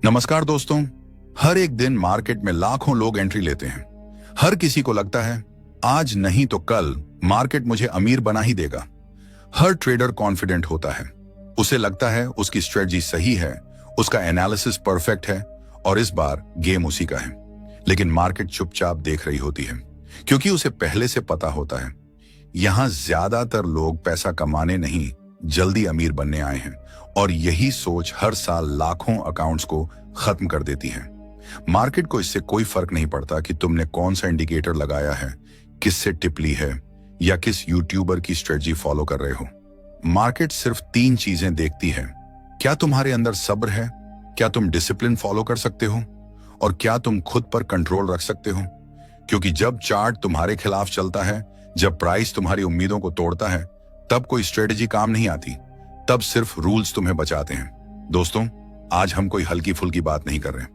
नमस्कार दोस्तों। हर एक दिन मार्केट में लाखों लोग एंट्री लेते हैं। हर किसी को लगता है आज नहीं तो कल मार्केट मुझे अमीर बना ही देगा। हर ट्रेडर कॉन्फिडेंट होता है, उसे लगता है उसकी स्ट्रेटजी सही है, उसका एनालिसिस परफेक्ट है और इस बार गेम उसी का है। लेकिन मार्केट चुपचाप देख रही होती है, क्योंकि उसे पहले से पता होता है यहां ज्यादातर लोग पैसा कमाने नहीं, जल्दी अमीर बनने आए हैं। और यही सोच हर साल लाखों अकाउंट्स को खत्म कर देती है। मार्केट को इससे कोई फर्क नहीं पड़ता कि तुमने कौन सा इंडिकेटर लगाया है, किससे टिप ली है या किस यूट्यूबर की स्ट्रेटजी फॉलो कर रहे हो। मार्केट सिर्फ 3 चीजें देखती है। क्या तुम्हारे अंदर सब्र है, क्या तुम डिसिप्लिन फॉलो कर सकते हो और क्या तुम खुद पर कंट्रोल रख सकते हो। क्योंकि जब चार्ट तुम्हारे खिलाफ चलता है, जब प्राइस तुम्हारी उम्मीदों को तोड़ता है, तब कोई स्ट्रेटजी काम नहीं आती, तब सिर्फ रूल्स तुम्हें बचाते हैं। दोस्तों, आज हम कोई हल्की फुल्की बात नहीं कर रहे।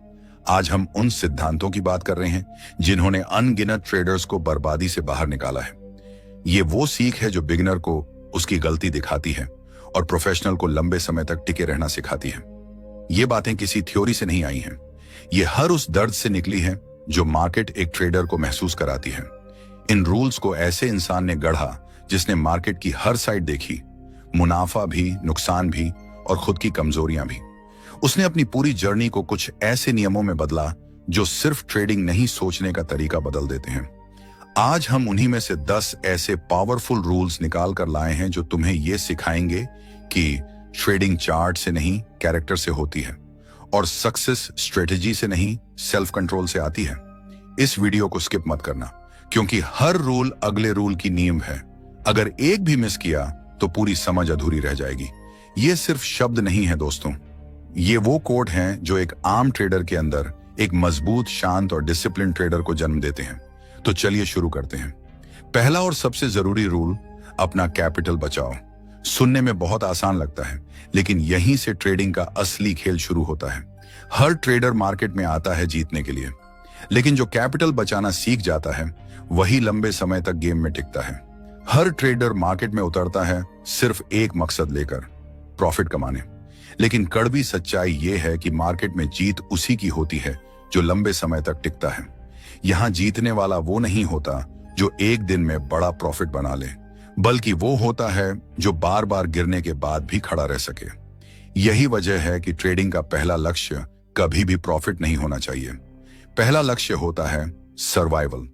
आज हम उन सिद्धांतों की बात कर रहे हैं जिन्होंने अनगिनत ट्रेडर्स को बर्बादी से बाहर निकाला है। ये वो सीख है जो बिगिनर को उसकी गलती दिखाती है और प्रोफेशनल को लंबे समय तक टिके रहना सिखाती है। ये बातें किसी थ्योरी से नहीं आई हैं। ये हर उस दर्द से निकली है जो मार्केट एक ट्रेडर को महसूस कराती है। इन रूल्स को ऐसे इंसान ने गढ़ा जिसने मार्केट की हर साइड देखी, मुनाफा भी, नुकसान भी और खुद की कमजोरियां भी। उसने अपनी पूरी जर्नी को कुछ ऐसे नियमों में बदला जो सिर्फ ट्रेडिंग नहीं, सोचने का तरीका बदल देते हैं। आज हम उन्हीं में से 10 ऐसे पावरफुल रूल्स निकाल कर लाए हैं जो तुम्हें यह सिखाएंगे कि ट्रेडिंग चार्ट से नहीं, कैरेक्टर से होती है और सक्सेस स्ट्रेटेजी से नहीं, सेल्फ कंट्रोल से आती है। इस वीडियो को स्किप मत करना, क्योंकि हर रूल अगले रूल की नींव है। अगर एक भी मिस किया तो पूरी समझ अधूरी रह जाएगी। ये सिर्फ शब्द नहीं है दोस्तों, ये वो कोड हैं जो एक आम ट्रेडर के अंदर एक मजबूत, शांत और डिसिप्लिन ट्रेडर को जन्म देते हैं। तो चलिए शुरू करते हैं। पहला और सबसे जरूरी रूल, अपना कैपिटल बचाओ। सुनने में बहुत आसान लगता है, लेकिन यहीं से ट्रेडिंग का असली खेल शुरू होता है। हर ट्रेडर मार्केट में आता है जीतने के लिए, लेकिन जो कैपिटल बचाना सीख जाता है वही लंबे समय तक गेम में टिकता है। हर ट्रेडर मार्केट में उतरता है सिर्फ एक मकसद लेकर, प्रॉफिट कमाने। लेकिन कड़वी सच्चाई यह है कि मार्केट में जीत उसी की होती है जो लंबे समय तक टिकता है। यहां जीतने वाला वो नहीं होता जो एक दिन में बड़ा प्रॉफिट बना ले, बल्कि वो होता है जो बार बार गिरने के बाद भी खड़ा रह सके। यही वजह है कि ट्रेडिंग का पहला लक्ष्य कभी भी प्रॉफिट नहीं होना चाहिए। पहला लक्ष्य होता है सर्वाइवल,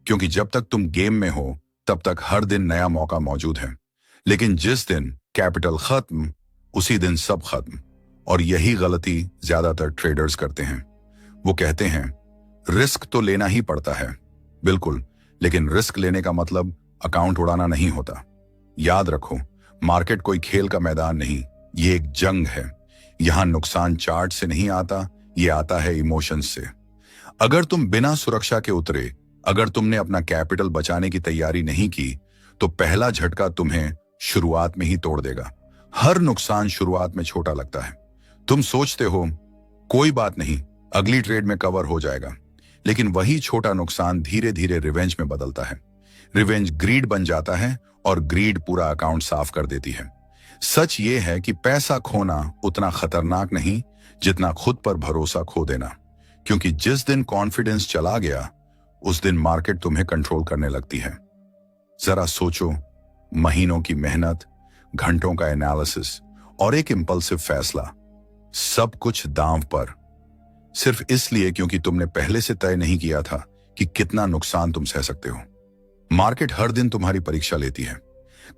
क्योंकि जब तक तुम गेम में हो तब तक हर दिन नया मौका मौजूद है। लेकिन जिस दिन कैपिटल खत्म, उसी दिन सब खत्म। और यही गलती ज्यादातर ट्रेडर्स करते हैं। वो कहते हैं रिस्क तो लेना ही पड़ता है, बिल्कुल, लेकिन रिस्क लेने का मतलब अकाउंट उड़ाना नहीं होता। याद रखो, मार्केट कोई खेल का मैदान नहीं, ये एक जंग है। यहां नुकसान चार्ट से नहीं आता, ये आता है इमोशंस से। अगर तुम बिना सुरक्षा के उतरे, अगर तुमने अपना कैपिटल बचाने की तैयारी नहीं की, तो पहला झटका तुम्हें शुरुआत में ही तोड़ देगा। हर नुकसान शुरुआत में छोटा लगता है। तुम सोचते हो कोई बात नहीं, अगली ट्रेड में कवर हो जाएगा, लेकिन वही छोटा नुकसान धीरे धीरे रिवेंज में बदलता है। रिवेंज ग्रीड बन जाता है और ग्रीड पूरा अकाउंट साफ कर देती है। सच ये है कि पैसा खोना उतना खतरनाक नहीं जितना खुद पर भरोसा खो देना, क्योंकि जिस दिन कॉन्फिडेंस चला गया, उस दिन मार्केट तुम्हें कंट्रोल करने लगती है। जरा सोचो, महीनों की मेहनत, घंटों का एनालिसिस और एक इंपल्सिव फैसला, सब कुछ दांव पर, सिर्फ इसलिए क्योंकि तुमने पहले से तय नहीं किया था कि कितना नुकसान तुम सह सकते हो। मार्केट हर दिन तुम्हारी परीक्षा लेती है,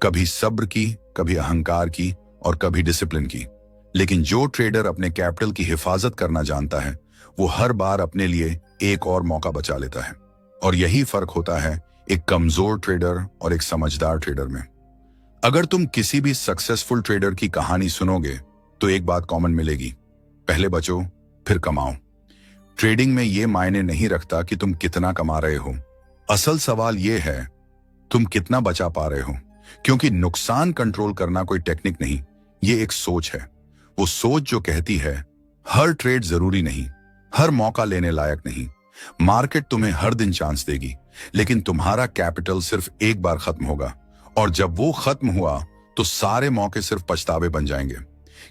कभी सब्र की, कभी अहंकार की और कभी डिसिप्लिन की। लेकिन जो ट्रेडर अपने कैपिटल की हिफाजत करना जानता है, वो हर बार अपने लिए एक और मौका बचा लेता है। और यही फर्क होता है एक कमजोर ट्रेडर और एक समझदार ट्रेडर में। अगर तुम किसी भी सक्सेसफुल ट्रेडर की कहानी सुनोगे तो एक बात कॉमन मिलेगी, पहले बचो फिर कमाओ। ट्रेडिंग में यह मायने नहीं रखता कि तुम कितना कमा रहे हो, असल सवाल यह है तुम कितना बचा पा रहे हो। क्योंकि नुकसान कंट्रोल करना कोई टेक्निक नहीं, ये एक सोच है। वो सोच जो कहती है हर ट्रेड जरूरी नहीं, हर मौका लेने लायक नहीं। मार्केट तुम्हें हर दिन चांस देगी, लेकिन तुम्हारा कैपिटल सिर्फ एक बार खत्म होगा, और जब वो खत्म हुआ तो सारे मौके सिर्फ पछतावे बन जाएंगे।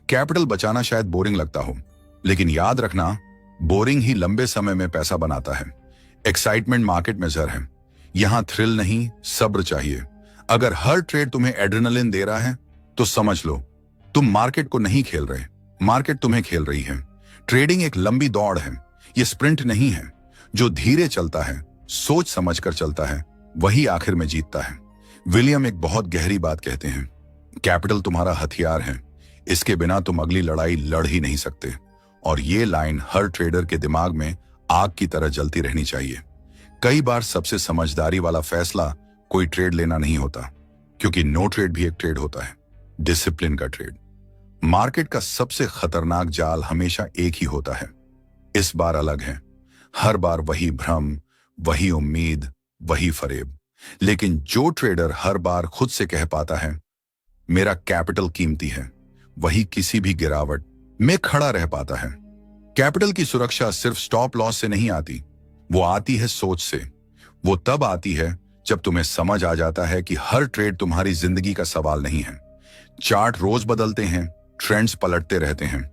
कैपिटल बचाना शायद बोरिंग लगता हो, लेकिन याद रखना, बोरिंग ही लंबे समय में पैसा बनाता है। एक्साइटमेंट मार्केट में जर है, यहां थ्रिल नहीं, सब्र चाहिए। अगर हर ट्रेड तुम्हें एड्रेनलिन दे रहा है तो समझ लो तुम मार्केट को नहीं खेल रहे, मार्केट तुम्हें खेल रही है। ट्रेडिंग एक लंबी दौड़ है, ये स्प्रिंट नहीं है। जो धीरे चलता है, सोच समझकर चलता है, वही आखिर में जीतता है। विलियम एक बहुत गहरी बात कहते हैं, कैपिटल तुम्हारा हथियार है, इसके बिना तुम अगली लड़ाई लड़ ही नहीं सकते। और ये लाइन हर ट्रेडर के दिमाग में आग की तरह जलती रहनी चाहिए। कई बार सबसे समझदारी वाला फैसला कोई ट्रेड लेना नहीं होता, क्योंकि नो ट्रेड भी एक ट्रेड होता है, डिसिप्लिन का ट्रेड। मार्केट का सबसे खतरनाक जाल हमेशा एक ही होता है, इस बार अलग है। हर बार वही भ्रम, वही उम्मीद, वही फरेब। लेकिन जो ट्रेडर हर बार खुद से कह पाता है मेरा कैपिटल कीमती है, वही किसी भी गिरावट में खड़ा रह पाता है। कैपिटल की सुरक्षा सिर्फ स्टॉप लॉस से नहीं आती, वो आती है सोच से। वो तब आती है जब तुम्हें समझ आ जाता है कि हर ट्रेड तुम्हारी जिंदगी का सवाल नहीं है। चार्ट रोज बदलते हैं, ट्रेंड्स पलटते रहते हैं,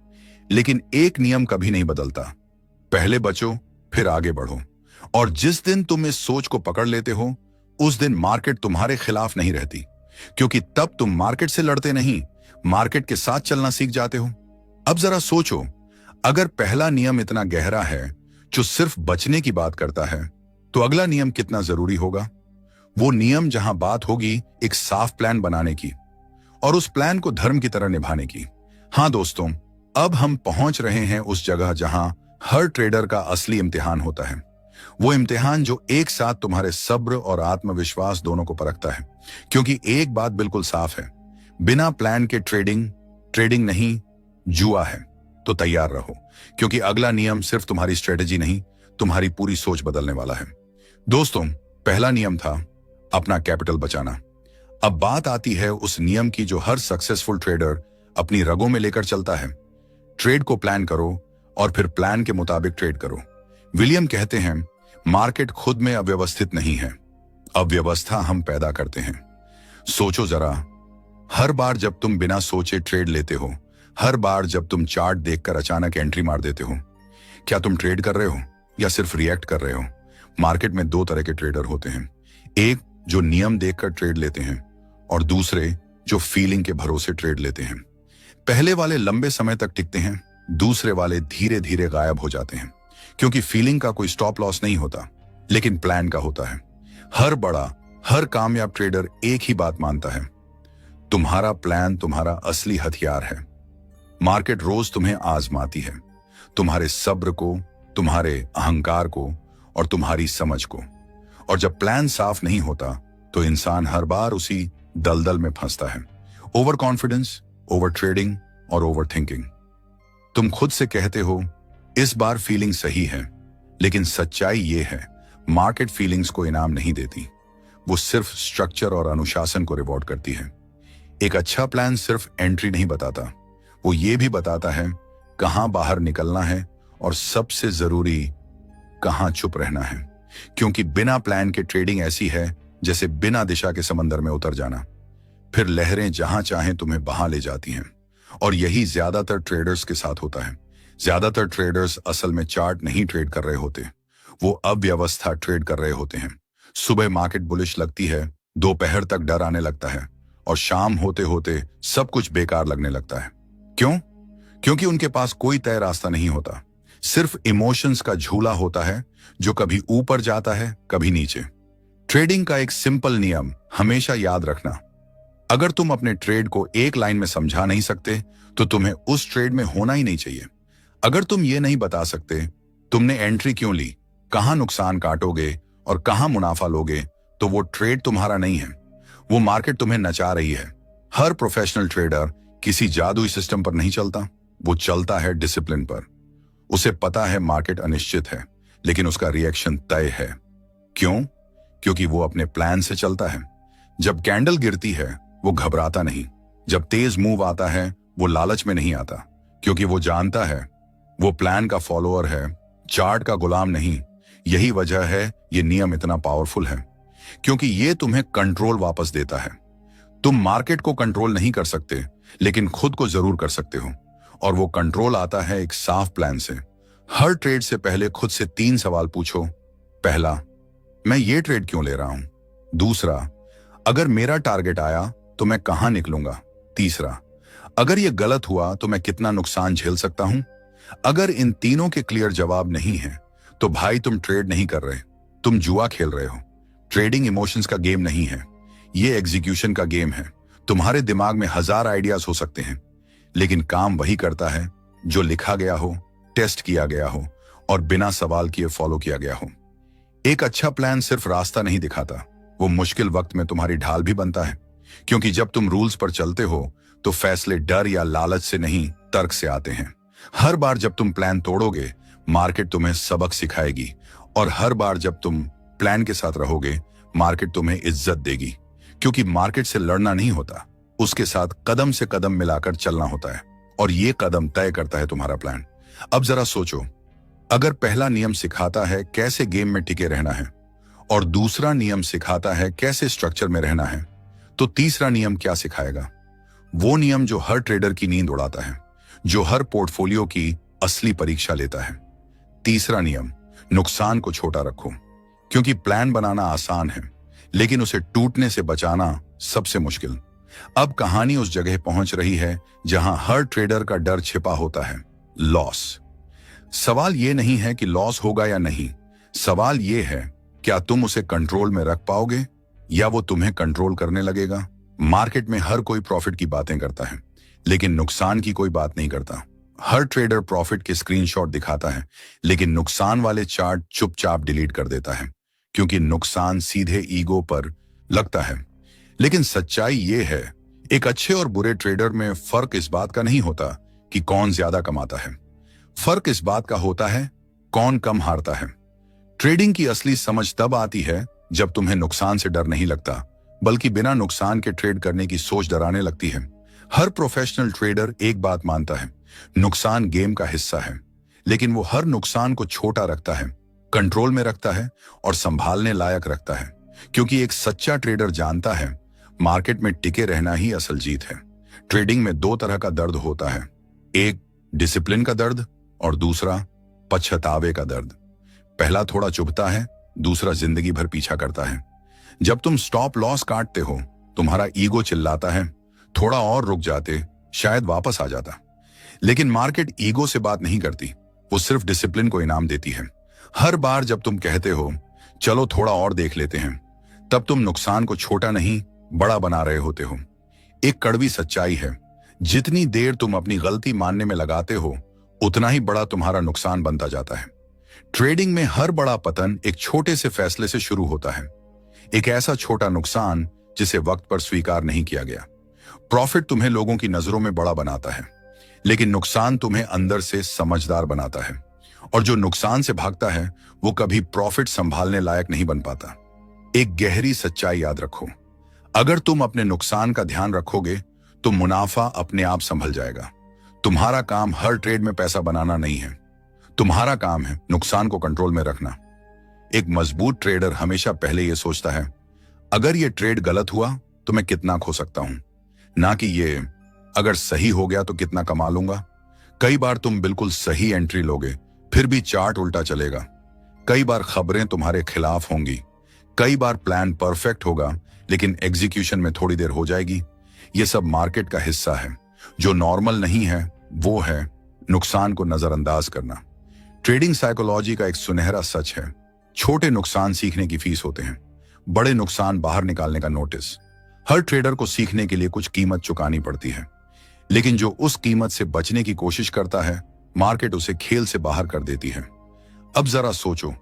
लेकिन एक नियम कभी नहीं बदलता, पहले बचो फिर आगे बढ़ो। और जिस दिन तुम इस सोच को पकड़ लेते हो, उस दिन मार्केट तुम्हारे खिलाफ नहीं रहती, क्योंकि तब तुम मार्केट से लड़ते नहीं, मार्केट के साथ चलना सीख जाते हो। अब जरा सोचो, अगर पहला नियम इतना गहरा है जो सिर्फ बचने की बात करता है, तो अगला नियम कितना जरूरी होगा। वो नियम जहां बात होगी एक साफ प्लान बनाने की, और उस प्लान को धर्म की तरह निभाने की। हाँ दोस्तों, अब हम पहुंच रहे हैं उस जगह जहां हर ट्रेडर का असली इम्तिहान होता है। वो इम्तिहान जो एक साथ तुम्हारे सब्र और आत्मविश्वास दोनों को परखता है। क्योंकि एक बात बिल्कुल साफ है, बिना प्लान के ट्रेडिंग नहीं, जुआ है। तो तैयार रहो, क्योंकि अगला नियम सिर्फ तुम्हारी स्ट्रेटेजी नहीं, तुम्हारी पूरी सोच बदलने वाला है। दोस्तों, पहला नियम था अपना कैपिटल बचाना। अब बात आती है उस नियम की जो हर सक्सेसफुल ट्रेडर अपनी रगों में लेकर चलता है। ट्रेड को प्लान करो और फिर प्लान के मुताबिक ट्रेड करो। विलियम कहते हैं, मार्केट खुद में अव्यवस्थित नहीं है, अव्यवस्था हम पैदा करते हैं। सोचो जरा, हर बार जब तुम बिना सोचे ट्रेड लेते हो, हर बार जब तुम चार्ट देखकर अचानक एंट्री मार देते हो, क्या तुम ट्रेड कर रहे हो या सिर्फ रिएक्ट कर रहे हो। मार्केट में दो तरह के ट्रेडर होते हैं, एक जो नियम देखकर ट्रेड लेते हैं और दूसरे जो फीलिंग के भरोसे ट्रेड लेते हैं। पहले वाले लंबे समय तक टिकते हैं, दूसरे वाले धीरे धीरे गायब हो जाते हैं। क्योंकि फीलिंग का कोई स्टॉप लॉस नहीं होता, लेकिन प्लान का होता है। हर कामयाब ट्रेडर एक ही बात मानता है, तुम्हारा प्लान तुम्हारा असली हथियार है। मार्केट रोज तुम्हें आजमाती है, तुम्हारे सब्र को, तुम्हारे अहंकार को और तुम्हारी समझ को। और जब प्लान साफ नहीं होता तो इंसान हर बार उसी दलदल में फंसता है। ओवर कॉन्फिडेंस, ओवर ट्रेडिंग और ओवर थिंकिंग। तुम खुद से कहते हो इस बार फीलिंग सही है, लेकिन सच्चाई ये है, मार्केट फीलिंग्स को इनाम नहीं देती, वो सिर्फ स्ट्रक्चर और अनुशासन को रिवॉर्ड करती है। एक अच्छा प्लान सिर्फ एंट्री नहीं बताता, वो ये भी बताता है कहां बाहर निकलना है और सबसे जरूरी कहां चुप रहना है। क्योंकि बिना प्लान के ट्रेडिंग ऐसी है जैसे बिना दिशा के समंदर में उतर जाना, फिर लहरें जहां चाहें तुम्हें बहा ले जाती हैं। और यही ज्यादातर ट्रेडर्स के साथ होता है। ज्यादातर ट्रेडर्स असल में चार्ट नहीं ट्रेड कर रहे होते, वो अव्यवस्था ट्रेड कर रहे होते हैं। सुबह मार्केट बुलिश लगती है, दोपहर तक डर आने लगता है और शाम होते होते सब कुछ बेकार लगने लगता है। क्यों? क्योंकि उनके पास कोई तय रास्ता नहीं होता, सिर्फ इमोशंस का झूला होता है जो कभी ऊपर जाता है कभी नीचे। ट्रेडिंग का एक सिंपल नियम हमेशा याद रखना, अगर तुम अपने ट्रेड को एक लाइन में समझा नहीं सकते तो तुम्हें उस ट्रेड में होना ही नहीं चाहिए। अगर तुम ये नहीं बता सकते तुमने एंट्री क्यों ली, कहां नुकसान काटोगे और कहां मुनाफा लोगे, तो वो ट्रेड तुम्हारा नहीं है, वो मार्केट तुम्हें नचा रही है। हर प्रोफेशनल ट्रेडर किसी जादुई सिस्टम पर नहीं चलता, वो चलता है डिसिप्लिन पर। उसे पता है मार्केट अनिश्चित है, लेकिन उसका रिएक्शन तय है। क्यों? क्योंकि वो अपने प्लान से चलता है। जब कैंडल गिरती है वो घबराता नहीं, जब तेज मूव आता है वो लालच में नहीं आता, क्योंकि वो जानता है वो प्लान का फॉलोअर है, चार्ट का गुलाम नहीं। यही वजह है ये नियम इतना पावरफुल है, क्योंकि ये तुम्हें कंट्रोल वापस देता है। तुम मार्केट को कंट्रोल नहीं कर सकते, लेकिन खुद को जरूर कर सकते हो। और वो कंट्रोल आता है एक साफ प्लान से। हर ट्रेड से पहले खुद से 3 सवाल पूछो। पहला, मैं ये ट्रेड क्यों ले रहा हूं? दूसरा, अगर मेरा टारगेट आया तो मैं कहां निकलूंगा? तीसरा, अगर ये गलत हुआ तो मैं कितना नुकसान झेल सकता हूं? अगर इन तीनों के क्लियर जवाब नहीं है तो भाई तुम ट्रेड नहीं कर रहे, तुम जुआ खेल रहे हो। ट्रेडिंग इमोशंस का गेम नहीं है, ये एग्जीक्यूशन का गेम है। तुम्हारे दिमाग में 1000 आइडियाज हो सकते हैं, लेकिन काम वही करता है जो लिखा गया हो, टेस्ट किया गया हो और बिना सवाल किए फॉलो किया गया हो। एक अच्छा प्लान सिर्फ रास्ता नहीं दिखाता, वो मुश्किल वक्त में तुम्हारी ढाल भी बनता है। क्योंकि जब तुम रूल्स पर चलते हो तो फैसले डर या लालच से नहीं, तर्क से आते हैं। हर बार जब तुम प्लान तोड़ोगे, मार्केट तुम्हें सबक सिखाएगी, और हर बार जब तुम प्लान के साथ रहोगे, मार्केट तुम्हें इज्जत देगी। क्योंकि मार्केट से लड़ना नहीं होता, उसके साथ कदम से कदम मिलाकर चलना होता है, और ये कदम तय करता है तुम्हारा प्लान। अब जरा सोचो, अगर पहला नियम सिखाता है कैसे गेम में टिके रहना है और दूसरा नियम सिखाता है कैसे स्ट्रक्चर में रहना है, तो तीसरा नियम क्या सिखाएगा? वो नियम जो हर ट्रेडर की नींद उड़ाता है, जो हर पोर्टफोलियो की असली परीक्षा लेता है। तीसरा नियम, नुकसान को छोटा रखो। क्योंकि प्लान बनाना आसान है, लेकिन उसे टूटने से बचाना सबसे मुश्किल। अब कहानी उस जगह पहुंच रही है जहां हर ट्रेडर का डर छिपा होता है, लॉस। सवाल यह नहीं है कि लॉस होगा या नहीं, सवाल यह है क्या तुम उसे कंट्रोल में रख पाओगे या वो तुम्हें कंट्रोल करने लगेगा। मार्केट में हर कोई प्रॉफिट की बातें करता है, लेकिन नुकसान की कोई बात नहीं करता। हर ट्रेडर प्रॉफिट के स्क्रीनशॉट दिखाता है, लेकिन नुकसान वाले चार्ट चुपचाप डिलीट कर देता है, क्योंकि नुकसान सीधे ईगो पर लगता है। लेकिन सच्चाई ये है, एक अच्छे और बुरे ट्रेडर में फर्क इस बात का नहीं होता कि कौन ज्यादा कमाता है, फर्क इस बात का होता है कौन कम हारता है। ट्रेडिंग की असली समझ तब आती है जब तुम्हें नुकसान से डर नहीं लगता, बल्कि बिना नुकसान के ट्रेड करने की सोच डराने लगती है। हर प्रोफेशनल ट्रेडर एक बात मानता है, नुकसान गेम का हिस्सा है, लेकिन वो हर नुकसान को छोटा रखता है, कंट्रोल में रखता है और संभालने लायक रखता है। क्योंकि एक सच्चा ट्रेडर जानता है मार्केट में टिके रहना ही असल जीत है। ट्रेडिंग में 2 तरह का दर्द होता है, एक डिसिप्लिन का दर्द और दूसरा पछतावे का दर्द। पहला थोड़ा चुभता है, दूसरा जिंदगी भर पीछा करता है। जब तुम स्टॉप लॉस काटते हो, तुम्हारा ईगो चिल्लाता है, थोड़ा और रुक जाते, शायद वापस आ जाता। लेकिन मार्केट ईगो से बात नहीं करती, वो सिर्फ डिसिप्लिन को इनाम देती है। हर बार जब तुम कहते हो चलो थोड़ा और देख लेते हैं, तब तुम नुकसान को छोटा नहीं बड़ा बना रहे होते हो। एक कड़वी सच्चाई है, जितनी देर तुम अपनी गलती मानने में लगाते हो, उतना ही बड़ा तुम्हारा नुकसान बनता जाता है। ट्रेडिंग में हर बड़ा पतन एक छोटे से फैसले से शुरू होता है, एक ऐसा छोटा नुकसान जिसे वक्त पर स्वीकार नहीं किया गया। प्रॉफिट तुम्हें लोगों की नजरों में बड़ा बनाता है, लेकिन नुकसान तुम्हें अंदर से समझदार बनाता है। और जो नुकसान से भागता है वो कभी प्रॉफिट संभालने लायक नहीं बन पाता। एक गहरी सच्चाई याद रखो, अगर तुम अपने नुकसान का ध्यान रखोगे तो मुनाफा अपने आप संभल जाएगा। तुम्हारा काम हर ट्रेड में पैसा बनाना नहीं है, तुम्हारा काम है नुकसान को कंट्रोल में रखना। एक मजबूत ट्रेडर हमेशा पहले यह सोचता है, अगर यह ट्रेड गलत हुआ तो मैं कितना खो सकता हूं, ना कि ये अगर सही हो गया तो कितना कमा लूंगा। कई बार तुम बिल्कुल सही एंट्री लोगे, फिर भी चार्ट उल्टा चलेगा। कई बार खबरें तुम्हारे खिलाफ होंगी, कई बार प्लान परफेक्ट होगा लेकिन एग्जीक्यूशन में थोड़ी देर हो जाएगी। ये सब मार्केट का हिस्सा है। जो नॉर्मल नहीं है वो है नुकसान को नजरअंदाज करना। ट्रेडिंग साइकोलॉजी का एक सुनहरा सच है, छोटे नुकसान सीखने की फीस होते हैं, बड़े नुकसान बाहर निकालने का नोटिस। हर ट्रेडर को सीखने के लिए कुछ कीमत चुकानी पड़ती है, लेकिन जो उस कीमत से बचने की कोशिश करता है, मार्केट उसे खेल से बाहर कर देती है। अब जरा सोचो,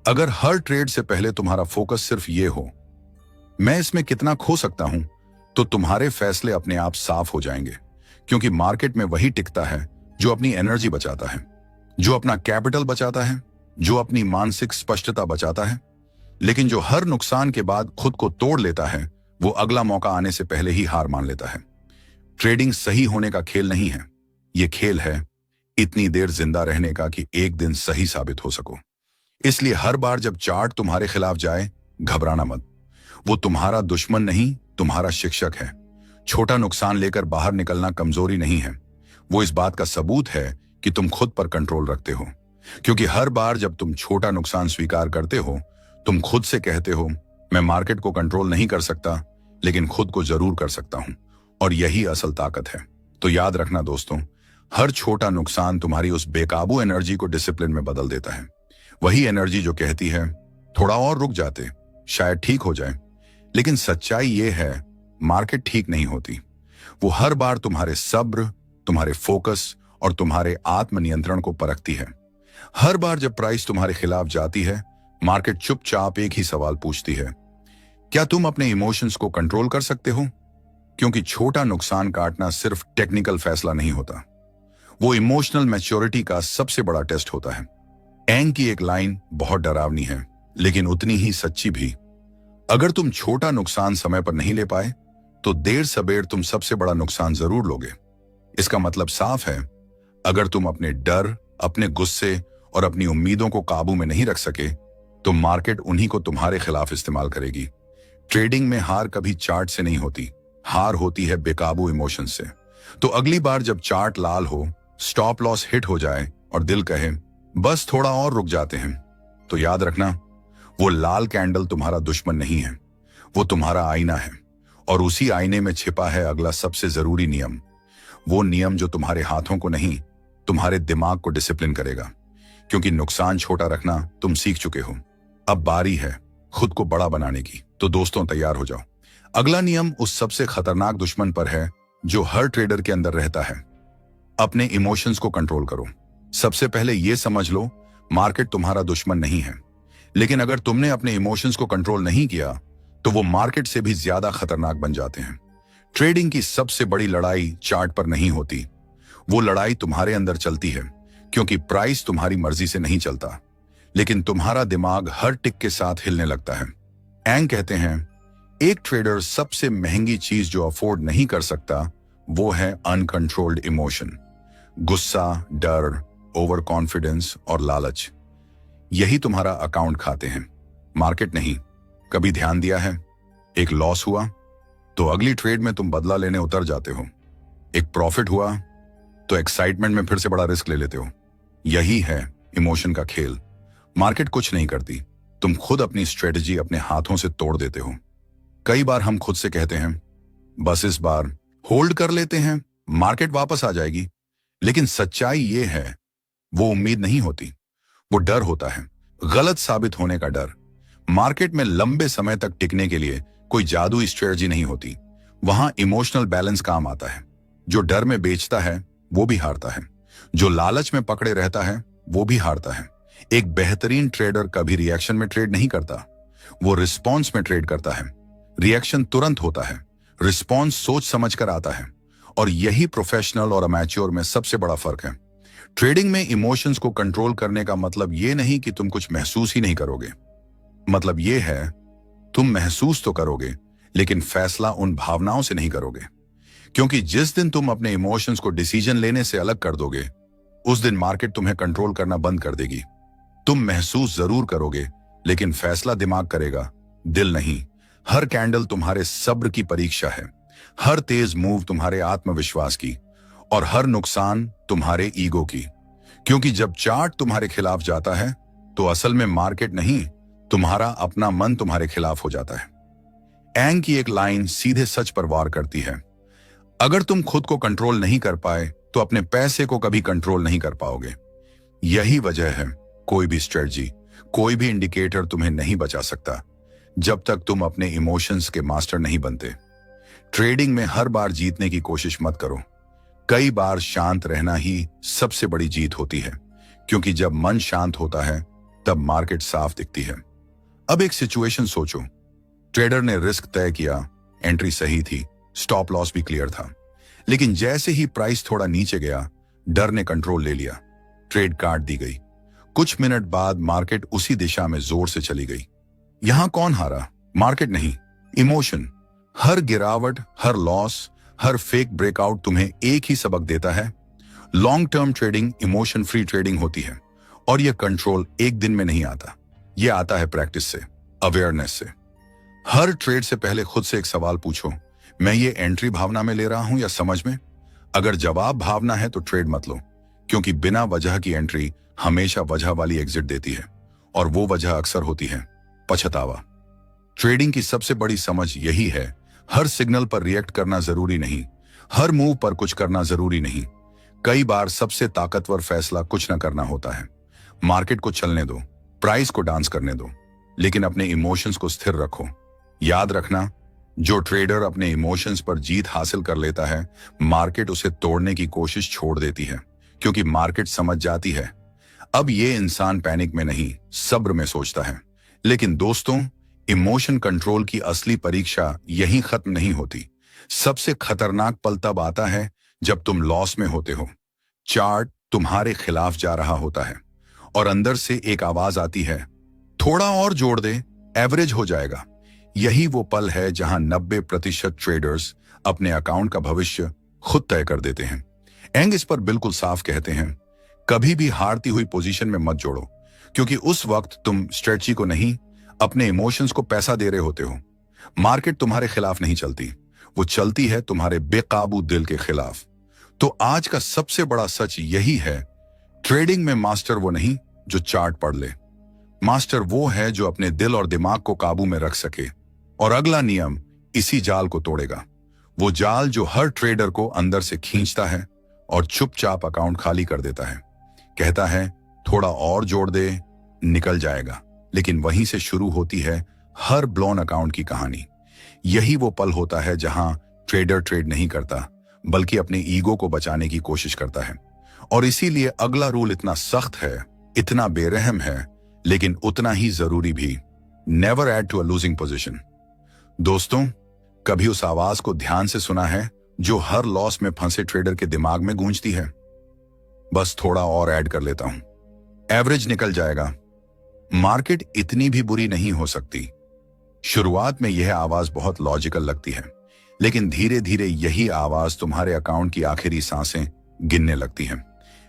अगर हर ट्रेड से पहले तुम्हारा फोकस सिर्फ ये हो, मैं इसमें कितना खो सकता हूं, तो तुम्हारे फैसले अपने आप साफ हो जाएंगे। क्योंकि मार्केट में वही टिकता है जो अपनी एनर्जी बचाता है, जो अपना कैपिटल बचाता है, जो अपनी मानसिक स्पष्टता बचाता है। लेकिन जो हर नुकसान के बाद खुद को तोड़ लेता है, वो अगला मौका आने से पहले ही हार मान लेता है। ट्रेडिंग सही होने का खेल नहीं है, ये खेल है इतनी देर जिंदा रहने का कि एक दिन सही साबित हो सको। इसलिए हर बार जब चार्ट तुम्हारे खिलाफ जाए, घबराना मत। वो तुम्हारा दुश्मन नहीं, तुम्हारा शिक्षक है। छोटा नुकसान लेकर बाहर निकलना कमजोरी नहीं है, वो इस बात का सबूत है कि तुम खुद पर कंट्रोल रखते हो। क्योंकि हर बार जब तुम छोटा नुकसान स्वीकार करते हो, तुम खुद से कहते हो, मैं मार्केट को कंट्रोल नहीं कर सकता, लेकिन खुद को जरूर कर सकता हूं। और यही असल ताकत है। तो याद रखना दोस्तों, हर छोटा नुकसान तुम्हारी उस बेकाबू एनर्जी को डिसिप्लिन में बदल देता है। वही एनर्जी जो कहती है थोड़ा और रुक जाते, शायद ठीक हो जाए। लेकिन सच्चाई ये है, मार्केट ठीक नहीं होती। वो हर बार तुम्हारे सब्र, तुम्हारे फोकस और तुम्हारे आत्मनियंत्रण को परखती है। हर बार जब प्राइस तुम्हारे खिलाफ जाती है, मार्केट चुपचाप एक ही सवाल पूछती है, क्या तुम अपने इमोशंस को कंट्रोल कर सकते हो? क्योंकि छोटा नुकसान काटना सिर्फ टेक्निकल फैसला नहीं होता, वो इमोशनल मैच्योरिटी का सबसे बड़ा टेस्ट होता है। एंग की एक लाइन बहुत डरावनी है, लेकिन उतनी ही सच्ची भी। अगर तुम छोटा नुकसान समय पर नहीं ले पाए, तो देर सबेर तुम सबसे बड़ा नुकसान जरूर लोगे। इसका मतलब साफ है, अगर तुम अपने डर, अपने गुस्से और अपनी उम्मीदों को काबू में नहीं रख सके, तो मार्केट उन्हीं को तुम्हारे खिलाफ इस्तेमाल करेगी। ट्रेडिंग में हार कभी चार्ट से नहीं होती, हार होती है बेकाबू इमोशन से। तो अगली बार जब चार्ट लाल हो, स्टॉप लॉस हिट हो जाए और दिल कहे बस थोड़ा और रुक जाते हैं, तो याद रखना, वो लाल कैंडल तुम्हारा दुश्मन नहीं है, वो तुम्हारा आईना है। और उसी आईने में छिपा है अगला सबसे जरूरी नियम, वो नियम जो तुम्हारे हाथों को नहीं, तुम्हारे दिमाग को डिसिप्लिन करेगा। क्योंकि नुकसान छोटा रखना तुम सीख चुके हो, अब बारी है खुद को बड़ा बनाने की। तो दोस्तों तैयार हो जाओ। अगला नियम उस सबसे खतरनाक दुश्मन पर है जो हर ट्रेडर के अंदर रहता है, अपने इमोशंस को कंट्रोल करो। सबसे पहले यह समझ लो, मार्केट तुम्हारा दुश्मन नहीं है, लेकिन अगर तुमने अपने इमोशंस को कंट्रोल नहीं किया, तो वो मार्केट से भी ज्यादा खतरनाक बन जाते हैं। ट्रेडिंग की सबसे बड़ी लड़ाई चार्ट पर नहीं होती, वो लड़ाई तुम्हारे अंदर चलती है। क्योंकि प्राइस तुम्हारी मर्जी से नहीं चलता, लेकिन तुम्हारा दिमाग हर टिक के साथ हिलने लगता है। एंग कहते हैं, एक ट्रेडर सबसे महंगी चीज जो अफोर्ड नहीं कर सकता, वो है अनकंट्रोल्ड इमोशन। गुस्सा, डर, ओवर कॉन्फिडेंस और लालच, यही तुम्हारा अकाउंट खाते हैं, मार्केट नहीं। कभी ध्यान दिया है, एक लॉस हुआ तो अगली ट्रेड में तुम बदला लेने उतर जाते हो, एक प्रॉफिट हुआ तो एक्साइटमेंट में फिर से बड़ा रिस्क ले लेते हो। यही है इमोशन का खेल। मार्केट कुछ नहीं करती, तुम खुद अपनी स्ट्रेटजी अपने हाथों से तोड़ देते हो। कई बार हम खुद से कहते हैं, बस इस बार होल्ड कर लेते हैं, मार्केट वापस आ जाएगी। लेकिन सच्चाई ये है, वो उम्मीद नहीं होती, वो डर होता है, गलत साबित होने का डर। मार्केट में लंबे समय तक टिकने के लिए कोई जादुई स्ट्रेटजी नहीं होती, वहां इमोशनल बैलेंस काम आता है। जो डर में बेचता है वो भी हारता है, जो लालच में पकड़े रहता है वो भी हारता है। एक बेहतरीन ट्रेडर कभी रिएक्शन में ट्रेड नहीं करता, वो रिस्पॉन्स में ट्रेड करता है। रिएक्शन तुरंत होता है, रिस्पॉन्स सोच समझ कर आता है। और यही प्रोफेशनल और अमेच्योर में सबसे बड़ा फर्क है। ट्रेडिंग में इमोशंस को कंट्रोल करने का मतलब ये नहीं कि तुम कुछ महसूस ही नहीं करोगे, मतलब ये है तुम महसूस तो करोगे, लेकिन फैसला उन भावनाओं से नहीं करोगे। क्योंकि जिस दिन तुम अपने इमोशंस को डिसीजन लेने से अलग कर दोगे, उस दिन मार्केट तुम्हें कंट्रोल करना बंद कर देगी। तुम महसूस जरूर करोगे, लेकिन फैसला दिमाग करेगा, दिल नहीं। हर कैंडल तुम्हारे सब्र की परीक्षा है, हर तेज मूव तुम्हारे आत्मविश्वास की, और हर नुकसान तुम्हारे ईगो की। क्योंकि जब चार्ट तुम्हारे खिलाफ जाता है, तो असल में मार्केट नहीं, तुम्हारा अपना मन तुम्हारे खिलाफ हो जाता है। एंग की एक लाइन सीधे सच पर वार करती है, अगर तुम खुद को कंट्रोल नहीं कर पाए, तो अपने पैसे को कभी कंट्रोल नहीं कर पाओगे। यही वजह है, कोई भी स्ट्रेटजी, कोई भी इंडिकेटर तुम्हें नहीं बचा सकता, जब तक तुम अपने इमोशंस के मास्टर नहीं बनते। ट्रेडिंग में हर बार जीतने की कोशिश मत करो, कई बार शांत रहना ही सबसे बड़ी जीत होती है। क्योंकि जब मन शांत होता है, तब मार्केट साफ दिखती है। अब एक सिचुएशन सोचो, ट्रेडर ने रिस्क तय किया, एंट्री सही थी, स्टॉप लॉस भी क्लियर था, लेकिन जैसे ही प्राइस थोड़ा नीचे गया, डर ने कंट्रोल ले लिया, ट्रेड काट दी गई। कुछ मिनट बाद मार्केट उसी दिशा में जोर से चली गई। यहां कौन हारा? मार्केट नहीं, इमोशन। हर गिरावट, हर लॉस, हर फेक ब्रेकआउट तुम्हें एक ही सबक देता है, long term trading emotion free trading होती है। और यह कंट्रोल एक दिन में नहीं आता, यह आता है प्रैक्टिस से, अवेयरनेस से। हर ट्रेड से पहले खुद से एक सवाल पूछो, मैं ये एंट्री भावना में ले रहा हूं या समझ में? अगर जवाब भावना है तो ट्रेड मत लो, क्योंकि बिना वजह की एंट्री हमेशा वजह वाली एग्जिट देती है, और वो वजह अक्सर होती है पछतावा। ट्रेडिंग की सबसे बड़ी समझ यही है, हर सिग्नल पर रिएक्ट करना जरूरी नहीं, हर मूव पर कुछ करना जरूरी नहीं। कई बार सबसे ताकतवर फैसला कुछ न करना होता है। मार्केट को चलने दो, प्राइस को डांस करने दो, लेकिन अपने इमोशंस को स्थिर रखो। याद रखना, जो ट्रेडर अपने इमोशंस पर जीत हासिल कर लेता है, मार्केट उसे तोड़ने की कोशिश छोड़ देती है, क्योंकि मार्केट समझ जाती है अब ये इंसान पैनिक में नहीं, सब्र में सोचता है। लेकिन दोस्तों, इमोशन कंट्रोल की असली परीक्षा यहीं खत्म नहीं होती। सबसे खतरनाक पल तब आता है जब तुम लॉस में होते हो, चार्ट तुम्हारे खिलाफ जा रहा होता है और अंदर से एक आवाज आती है, थोड़ा और जोड़ दे, एवरेज हो जाएगा। यही वो पल है जहां 90% ट्रेडर्स अपने अकाउंट का भविष्य खुद तय कर देते हैं। एंग इस पर बिल्कुल साफ कहते हैं, कभी भी हारती हुई पोजीशन में मत जोड़ो, क्योंकि उस वक्त तुम स्ट्रेटजी को नहीं, अपने इमोशंस को पैसा दे रहे होते हो। मार्केट तुम्हारे खिलाफ नहीं चलती, वो चलती है तुम्हारे बेकाबू दिल के खिलाफ। तो आज का सबसे बड़ा सच यही है, ट्रेडिंग में मास्टर वो नहीं जो चार्ट पढ़ ले, मास्टर वो है जो अपने दिल और दिमाग को काबू में रख सके। और अगला नियम इसी जाल को तोड़ेगा, वो जाल जो हर ट्रेडर को अंदर से खींचता है और चुपचाप अकाउंट खाली कर देता है। कहता है थोड़ा और जोड़ दे, निकल जाएगा। लेकिन वहीं से शुरू होती है हर ब्लोन अकाउंट की कहानी। यही वो पल होता है जहां ट्रेडर ट्रेड नहीं करता, बल्कि अपने ईगो को बचाने की कोशिश करता है। और इसीलिए अगला रूल इतना सख्त है, इतना बेरहम है, लेकिन उतना ही जरूरी भी, never add to a losing position. दोस्तों, कभी उस आवाज को ध्यान से सुना है जो हर लॉस में फंसे ट्रेडर के दिमाग में गूंजती है, बस थोड़ा और ऐड कर लेता हूं, एवरेज निकल जाएगा। मार्केट इतनी भी बुरी नहीं हो सकती। शुरुआत में यह आवाज बहुत लॉजिकल लगती है, लेकिन धीरे धीरे यही आवाज तुम्हारे अकाउंट की आखिरी सांसें गिनने लगती है।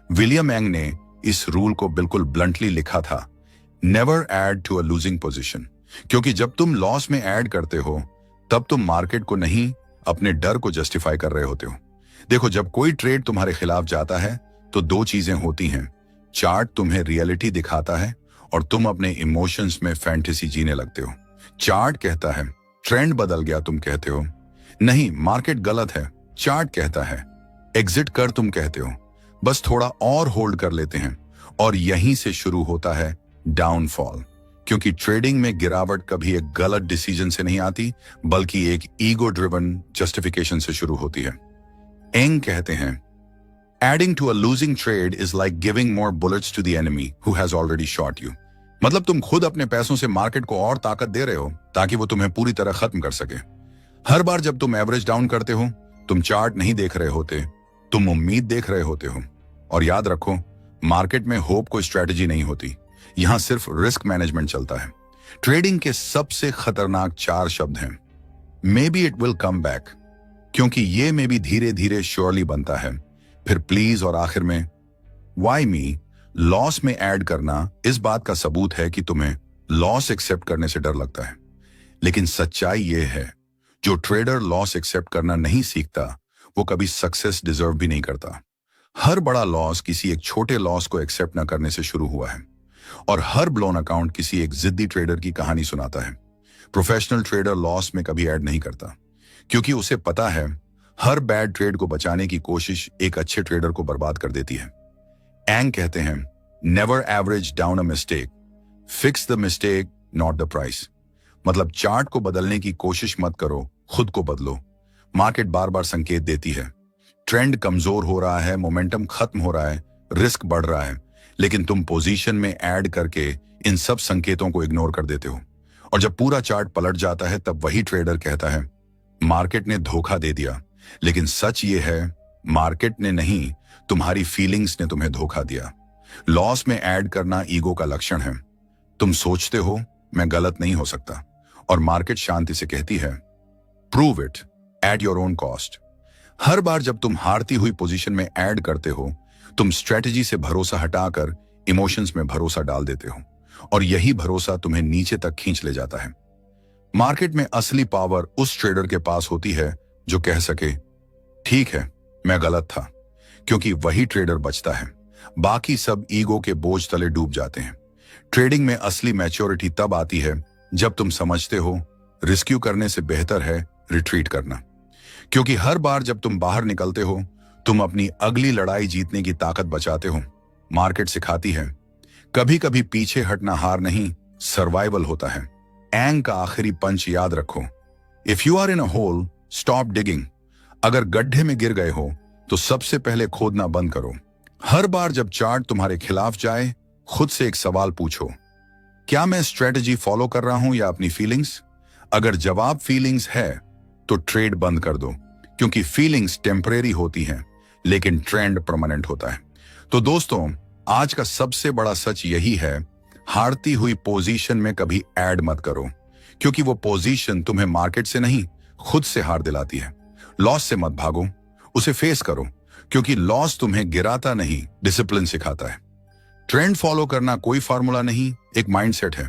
विलियम एंग ने इस रूल को बिल्कुल ब्लंटली लिखा था, never add to a losing position. क्योंकि जब तुम लॉस में ऐड करते हो, तब तुम मार्केट को नहीं, अपने डर को जस्टिफाई कर रहे होते हो। देखो, जब कोई ट्रेड तुम्हारे खिलाफ जाता है तो दो चीजें होती हैं, चार्ट तुम्हें रियलिटी दिखाता है और तुम अपने इमोशंस में फैंटेसी जीने लगते हो। चार्ट कहता है ट्रेंड बदल गया, तुम कहते हो नहीं मार्केट गलत है। चार्ट कहता है एग्जिट कर, तुम कहते हो बस थोड़ा और होल्ड कर लेते हैं। और यहीं से शुरू होता है डाउनफॉल, क्योंकि ट्रेडिंग में गिरावट कभी एक गलत डिसीजन से नहीं आती, बल्कि एक ईगो ड्रिवन जस्टिफिकेशन से शुरू होती है। एंग कहते हैं adding to a losing trade is like giving more bullets to the enemy who has already shot you. मतलब तुम खुद अपने पैसों से मार्केट को और ताकत दे रहे हो ताकि वो तुम्हें पूरी तरह खत्म कर सके। हर बार जब तुम एवरेज डाउन करते हो, तुम चार्ट नहीं देख रहे होते, तुम उम्मीद देख रहे होते हो। और याद रखो, मार्केट में होप कोई स्ट्रेटजी नहीं होती, यहां सिर्फ रिस्क मैनेजमेंट चलता है। ट्रेडिंग के सबसे खतरनाक 4 शब्द हैं, may be it will come back, क्योंकि ये मे बी धीरे धीरे श्योरली बनता है, फिर प्लीज, और आखिर में वाई मी। लॉस में ऐड करना इस बात का सबूत है कि तुम्हें लॉस एक्सेप्ट करने से डर लगता है। लेकिन सच्चाई यह है, जो ट्रेडर लॉस एक्सेप्ट करना नहीं सीखता, वो कभी सक्सेस डिजर्व भी नहीं करता। हर बड़ा लॉस किसी एक छोटे लॉस को एक्सेप्ट न करने से शुरू हुआ है, और हर ब्लोन अकाउंट किसी एक जिद्दी ट्रेडर की कहानी सुनाता है। प्रोफेशनल ट्रेडर लॉस में कभी ऐड नहीं करता, क्योंकि उसे पता है हर बैड ट्रेड को बचाने की कोशिश एक अच्छे ट्रेडर को बर्बाद कर देती है। एंग कहते हैं never average down a mistake, fix the mistake not the price. मतलब चार्ट को बदलने की कोशिश मत करो, खुद को बदलो। मार्केट बार बार संकेत देती है, ट्रेंड कमजोर हो रहा है, मोमेंटम खत्म हो रहा है, रिस्क बढ़ रहा है, लेकिन तुम पोजीशन में ऐड करके इन सब संकेतों को इग्नोर कर देते हो। और जब पूरा चार्ट पलट जाता है, तब वही ट्रेडर कहता है मार्केट ने धोखा दे दिया। लेकिन सच ये है, मार्केट ने नहीं, तुम्हारी फीलिंग्स ने तुम्हें धोखा दिया। लॉस में ऐड करना ईगो का लक्षण है। तुम सोचते हो मैं गलत नहीं हो सकता, और मार्केट शांति से कहती है prove it at your own cost. हर बार जब तुम हारती हुई पोजीशन में ऐड करते हो, तुम स्ट्रेटजी से भरोसा हटाकर इमोशंस में भरोसा डाल देते हो, और यही भरोसा तुम्हें नीचे तक खींच ले जाता है। मार्केट में असली पावर उस ट्रेडर के पास होती है जो कह सके ठीक है, मैं गलत था, क्योंकि वही ट्रेडर बचता है। बाकी सब ईगो के बोझ तले डूब जाते हैं। ट्रेडिंग में असली मैच्योरिटी तब आती है जब तुम समझते हो रिस्क्यू करने से बेहतर है रिट्रीट करना। क्योंकि हर बार जब तुम बाहर निकलते हो, तुम अपनी अगली लड़ाई जीतने की ताकत बचाते हो। मार्केट सिखाती है कभी कभी पीछे हटना हार नहीं, सर्वाइवल होता है। एंग का आखिरी पंच याद रखो, if you are in a hole stop digging. अगर गड्ढे में गिर गए हो तो सबसे पहले खोदना बंद करो। हर बार जब चार्ट तुम्हारे खिलाफ जाए, खुद से एक सवाल पूछो, क्या मैं स्ट्रेटजी फॉलो कर रहा हूं या अपनी फीलिंग्स? अगर जवाब फीलिंग्स है तो ट्रेड बंद कर दो, क्योंकि फीलिंग्स टेम्परेरी होती हैं लेकिन ट्रेंड परमानेंट होता है। तो दोस्तों, आज का सबसे बड़ा सच यही है, हारती हुई पोजीशन में कभी ऐड मत करो, क्योंकि वो पोजीशन तुम्हें मार्केट से नहीं खुद से हार दिलाती है। लॉस से मत भागो, उसे फेस करो, क्योंकि लॉस तुम्हें गिराता नहीं, डिसिप्लिन सिखाता है। ट्रेंड फॉलो करना कोई फार्मूला नहीं, एक माइंडसेट है।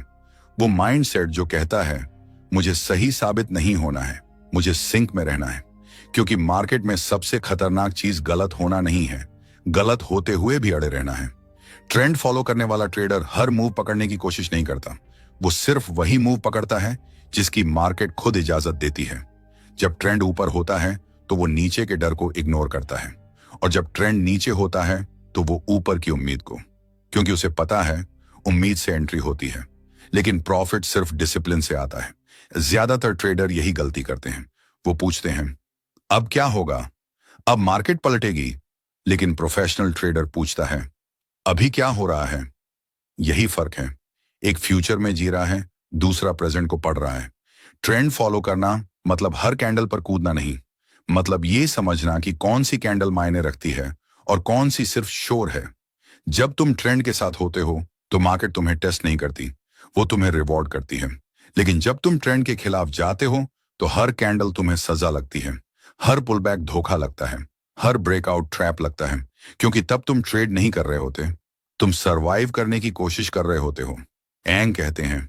वो माइंडसेट जो कहता है मुझे सही साबित नहीं होना है, मुझे सिंक में रहना है। क्योंकि मार्केट में सबसे खतरनाक चीज गलत होना नहीं है, गलत होते हुए भी अड़े रहना है। ट्रेंड फॉलो करने वाला ट्रेडर हर मूव पकड़ने की कोशिश नहीं करता, वो सिर्फ वही मूव पकड़ता है जिसकी मार्केट खुद इजाजत देती है। जब ट्रेंड ऊपर होता है तो वो नीचे के डर को इग्नोर करता है, और जब ट्रेंड नीचे होता है तो वो ऊपर की उम्मीद को, क्योंकि उसे पता है उम्मीद से एंट्री होती है, लेकिन प्रॉफिट सिर्फ डिसिप्लिन से आता है। ज्यादातर ट्रेडर यही गलती करते हैं। वो पूछते हैं अब क्या होगा, अब मार्केट पलटेगी, लेकिन प्रोफेशनल ट्रेडर पूछता है अभी क्या हो रहा है। यही फर्क है, एक फ्यूचर में जी रहा है, दूसरा प्रेजेंट को पढ़ रहा है। ट्रेंड फॉलो करना मतलब हर कैंडल पर कूदना नहीं, मतलब ये समझना कि कौन सी कैंडल मायने रखती है और कौन सी सिर्फ शोर है। जब तुम ट्रेंड के साथ होते हो तो मार्केट तुम्हें टेस्ट नहीं करती, वो तुम्हें रिवॉर्ड करती है। लेकिन जब तुम ट्रेंड के खिलाफ जाते हो तो हर कैंडल तुम्हें सजा लगती है, हर पुलबैक धोखा लगता है, हर ब्रेकआउट ट्रैप लगता है। क्योंकि तब तुम ट्रेड नहीं कर रहे होते, तुम सरवाइव करने की कोशिश कर रहे होते हो। एंग कहते हैं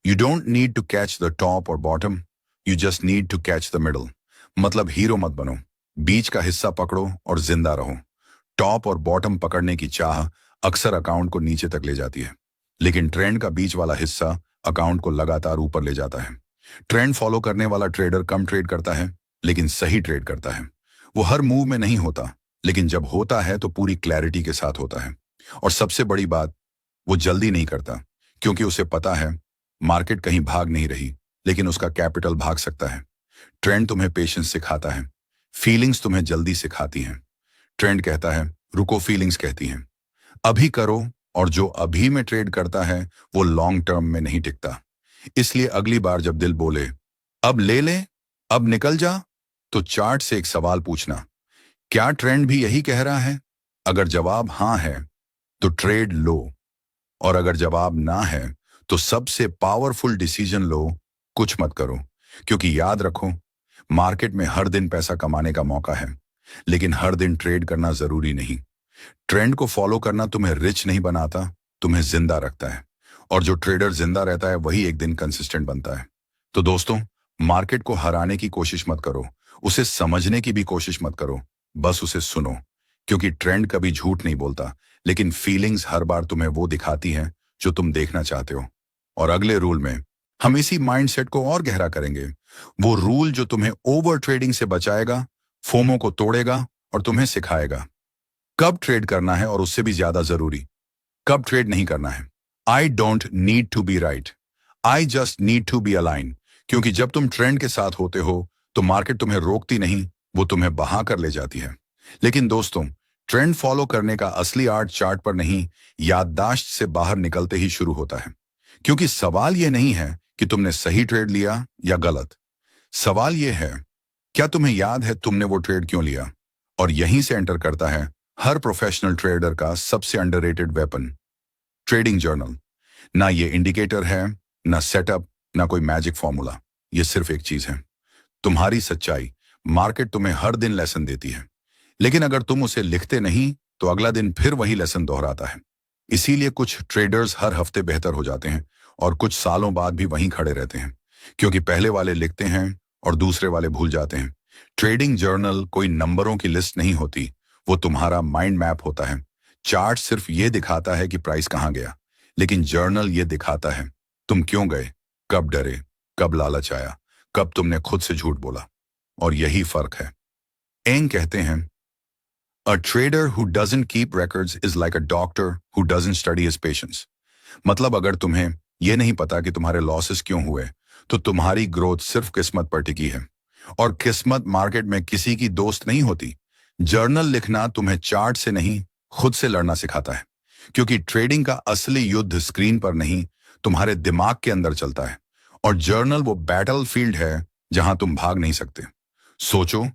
you don't need to catch the top और bottom, you just need to catch the middle. मतलब हीरो मत बनो, बीच का हिस्सा पकड़ो और जिंदा रहो। टॉप और बॉटम पकड़ने की चाह अक्सर अकाउंट को नीचे तक ले जाती है, लेकिन ट्रेंड का बीच वाला हिस्सा अकाउंट को लगातार ऊपर ले जाता है। ट्रेंड फॉलो करने वाला ट्रेडर कम ट्रेड करता है, लेकिन सही ट्रेड करता है। वो हर मूव में नहीं होता, लेकिन जब होता है तो पूरी क्लैरिटी के साथ होता है। और सबसे बड़ी बात, वो जल्दी नहीं करता, क्योंकि उसे पता है मार्केट कहीं भाग नहीं रही, लेकिन उसका कैपिटल भाग सकता है। ट्रेंड तुम्हें पेशेंस सिखाता है, फीलिंग्स तुम्हें जल्दी सिखाती हैं। ट्रेंड कहता है रुको, फीलिंग्स कहती हैं अभी करो, और जो अभी में ट्रेड करता है वो लॉन्ग टर्म में नहीं टिकता। इसलिए अगली बार जब दिल बोले अब ले ले, अब निकल जा, तो चार्ट से एक सवाल पूछना, क्या ट्रेंड भी यही कह रहा है? अगर जवाब हाँ है तो ट्रेड लो, और अगर जवाब ना है तो सबसे पावरफुल डिसीजन लो, कुछ मत करो। क्योंकि याद रखो, मार्केट में हर दिन पैसा कमाने का मौका है, लेकिन हर दिन ट्रेड करना जरूरी नहीं। ट्रेंड को फॉलो करना तुम्हें रिच नहीं बनाता, तुम्हें जिंदा रखता है। और जो ट्रेडर जिंदा रहता है वही एक दिन कंसिस्टेंट बनता है। तो दोस्तों, मार्केट को हराने की कोशिश मत करो, उसे समझने की भी कोशिश मत करो, बस उसे सुनो। क्योंकि ट्रेंड कभी झूठ नहीं बोलता, लेकिन फीलिंग्स हर बार तुम्हें वो दिखाती हैं जो तुम देखना चाहते हो। और अगले रूल में हम इसी माइंडसेट को और गहरा करेंगे, वो रूल जो तुम्हें ओवर ट्रेडिंग से बचाएगा, फोमो को तोड़ेगा और तुम्हें सिखाएगा कब ट्रेड करना है, और उससे भी ज्यादा जरूरी, कब ट्रेड नहीं करना है। I don't need to be right, I just need to be align. क्योंकि जब तुम ट्रेंड के साथ होते हो तो मार्केट तुम्हें रोकती नहीं, वो तुम्हें बहा कर ले जाती है। लेकिन दोस्तों, ट्रेंड फॉलो करने का असली आर्ट चार्ट पर नहीं, याददाश्त से बाहर निकलते ही शुरू होता है। क्योंकि सवाल यह नहीं है कि तुमने सही ट्रेड लिया या गलत, सवाल यह है क्या तुम्हें याद है तुमने वो ट्रेड क्यों लिया। और यहीं से एंटर करता है हर प्रोफेशनल ट्रेडर का सबसे अंडररेटेड वेपन, ट्रेडिंग जर्नल। ना ये इंडिकेटर है, ना सेटअप, ना कोई मैजिक फॉर्मूला, ये सिर्फ एक चीज है, तुम्हारी सच्चाई। मार्केट तुम्हें हर दिन लेसन देती है, लेकिन अगर तुम उसे लिखते नहीं तो अगला दिन फिर वही लेसन दोहराता है। इसीलिए कुछ ट्रेडर्स हर हफ्ते बेहतर हो जाते हैं और कुछ सालों बाद भी वहीं खड़े रहते हैं, क्योंकि पहले वाले लिखते हैं और दूसरे वाले भूल जाते हैं। ट्रेडिंग जर्नल कोई नंबरों की लिस्ट नहीं होती, वो तुम्हारा माइंड मैप होता है। चार्ट सिर्फ ये दिखाता है कि प्राइस कहां गया, लेकिन जर्नल ये दिखाता है तुम क्यों गए, कब डरे, कब लालच आया, कब तुमने खुद से झूठ बोला। और यही फर्क है। एंग कहते हैं, a trader who doesn't keep records is like a doctor who doesn't study his patients. मतलब अगर तुम्हें यह नहीं पता कि तुम्हारे लॉसेस क्यों हुए, तो तुम्हारी ग्रोथ सिर्फ किस्मत पर टिकी है। और किस्मत मार्केट में किसी की दोस्त नहीं होती। जर्नल लिखना तुम्हें चार्ट से नहीं, खुद से लड़ना सिखाता है। क्योंकि ट्रेडिंग का असली युद्ध स्क्रीन पर नहीं, तुम्हारे दिमाग के अंदर चलता है। और जर्नल वो बैटल फील्ड है जहां तुम भाग नहीं सकते। सोचो,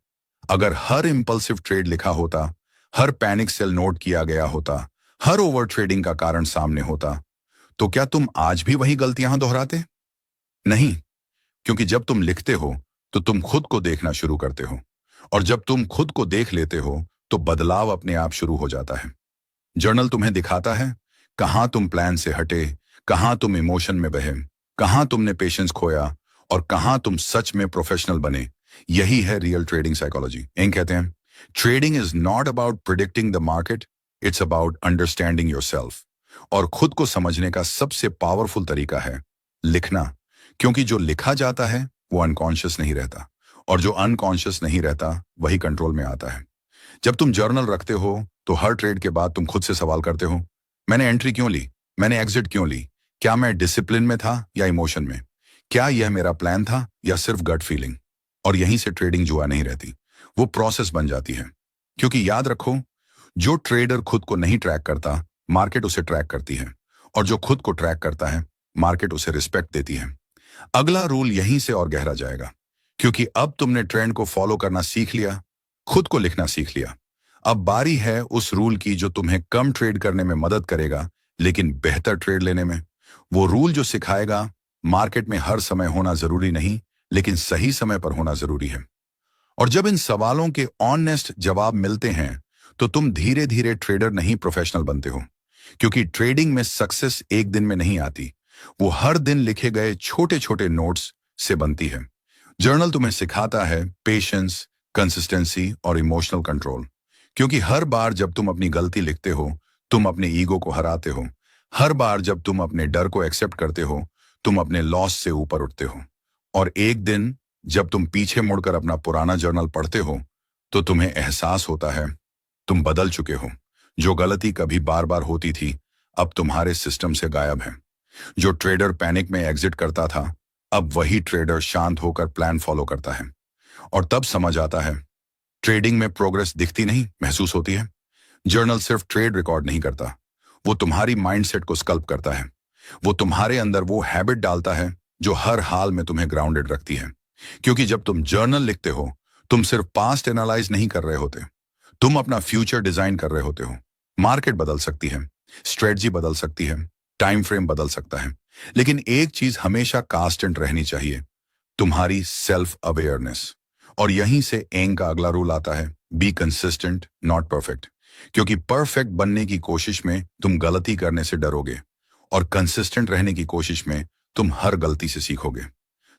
अगर हर इंपल्सिव ट्रेड लिखा होता, हर पैनिक सेल नोट किया गया होता, हर ओवर ट्रेडिंग का कारण सामने होता, तो क्या तुम आज भी वही गलतियां दोहराते? नहीं, क्योंकि जब तुम लिखते हो तो तुम खुद को देखना शुरू करते हो। और जब तुम खुद को देख लेते हो तो बदलाव अपने आप शुरू हो जाता है। जर्नल तुम्हें दिखाता है कहां तुम प्लान से हटे, कहां तुम इमोशन में बहे, कहां तुमने पेशेंस खोया, और कहां तुम सच में प्रोफेशनल बने। यही है रियल ट्रेडिंग साइकोलॉजी। इन कहते हैं, trading is not about predicting the market, it's about understanding yourself. और खुद को समझने का सबसे पावरफुल तरीका है लिखना। क्योंकि जो लिखा जाता है वो अनकॉन्शियस नहीं रहता, और जो अनकॉन्शियस नहीं रहता वही कंट्रोल में आता है। जब तुम जर्नल रखते हो तो हर ट्रेड के बाद तुम खुद से सवाल करते हो, मैंने एंट्री क्यों ली, मैंने एग्जिट क्यों ली, क्या मैं डिसिप्लिन में था या इमोशन में, क्या यह मेरा प्लान था या सिर्फ गट फीलिंग। और यहीं से ट्रेडिंग जुआ नहीं रहती, वो प्रोसेस बन जाती है। क्योंकि याद रखो, जो ट्रेडर खुद को नहीं ट्रैक करता, मार्केट उसे ट्रैक करती है। और जो खुद को ट्रैक करता है, मार्केट उसे रिस्पेक्ट देती है। अगला रूल यहीं से और गहरा जाएगा। क्योंकि अब तुमने ट्रेंड को फॉलो करना सीख लिया, खुद को लिखना सीख लिया। अब बारी है उस रूल की जो तुम्हें कम ट्रेड करने में मदद करेगा, लेकिन बेहतर ट्रेड लेने में। वो रूल जो सिखाएगा मार्केट में हर समय होना जरूरी नहीं, लेकिन सही समय पर होना जरूरी है। और जब इन सवालों के ऑनेस्ट जवाब मिलते हैं, तो तुम धीरे धीरे ट्रेडर नहीं, प्रोफेशनल बनते हो। क्योंकि ट्रेडिंग में सक्सेस एक दिन में नहीं आती, वो हर दिन लिखे गए छोटे छोटे नोट्स से बनती है। जर्नल तुम्हें सिखाता है पेशेंस, कंसिस्टेंसी और इमोशनल कंट्रोल। क्योंकि हर बार जब तुम अपनी गलती लिखते हो, तुम अपने ईगो को हराते हो। हर बार जब तुम अपने डर को एक्सेप्ट करते हो, तुम अपने लॉस से ऊपर उठते हो। और एक दिन जब तुम पीछे मुड़कर अपना पुराना जर्नल पढ़ते हो, तो तुम्हें एहसास होता है तुम बदल चुके हो। जो गलती कभी बार बार होती थी, अब तुम्हारे सिस्टम से गायब है। जो ट्रेडर पैनिक में एग्जिट करता था, अब वही ट्रेडर शांत होकर प्लान फॉलो करता है। और तब समझ आता है, ट्रेडिंग में प्रोग्रेस दिखती नहीं, महसूस होती है। जर्नल सिर्फ ट्रेड रिकॉर्ड नहीं करता, वो तुम्हारी माइंडसेट को स्कल्प करता है। वो तुम्हारे अंदर वो हैबिट डालता है जो हर हाल में तुम्हें ग्राउंडेड रखती है। क्योंकि जब तुम जर्नल लिखते हो, तुम सिर्फ पास्ट एनालाइज नहीं कर रहे होते, तुम अपना फ्यूचर डिजाइन कर रहे होते हो। मार्केट बदल सकती है, स्ट्रेटजी बदल सकती है, टाइम फ्रेम बदल सकता है, लेकिन एक चीज हमेशा कांस्टेंट रहनी चाहिए, तुम्हारी सेल्फ अवेयरनेस। और यहीं से एंग का अगला रूल आता है, बी कंसिस्टेंट नॉट परफेक्ट। क्योंकि परफेक्ट बनने की कोशिश में तुम गलती करने से डरोगे, और कंसिस्टेंट रहने की कोशिश में तुम हर गलती से सीखोगे।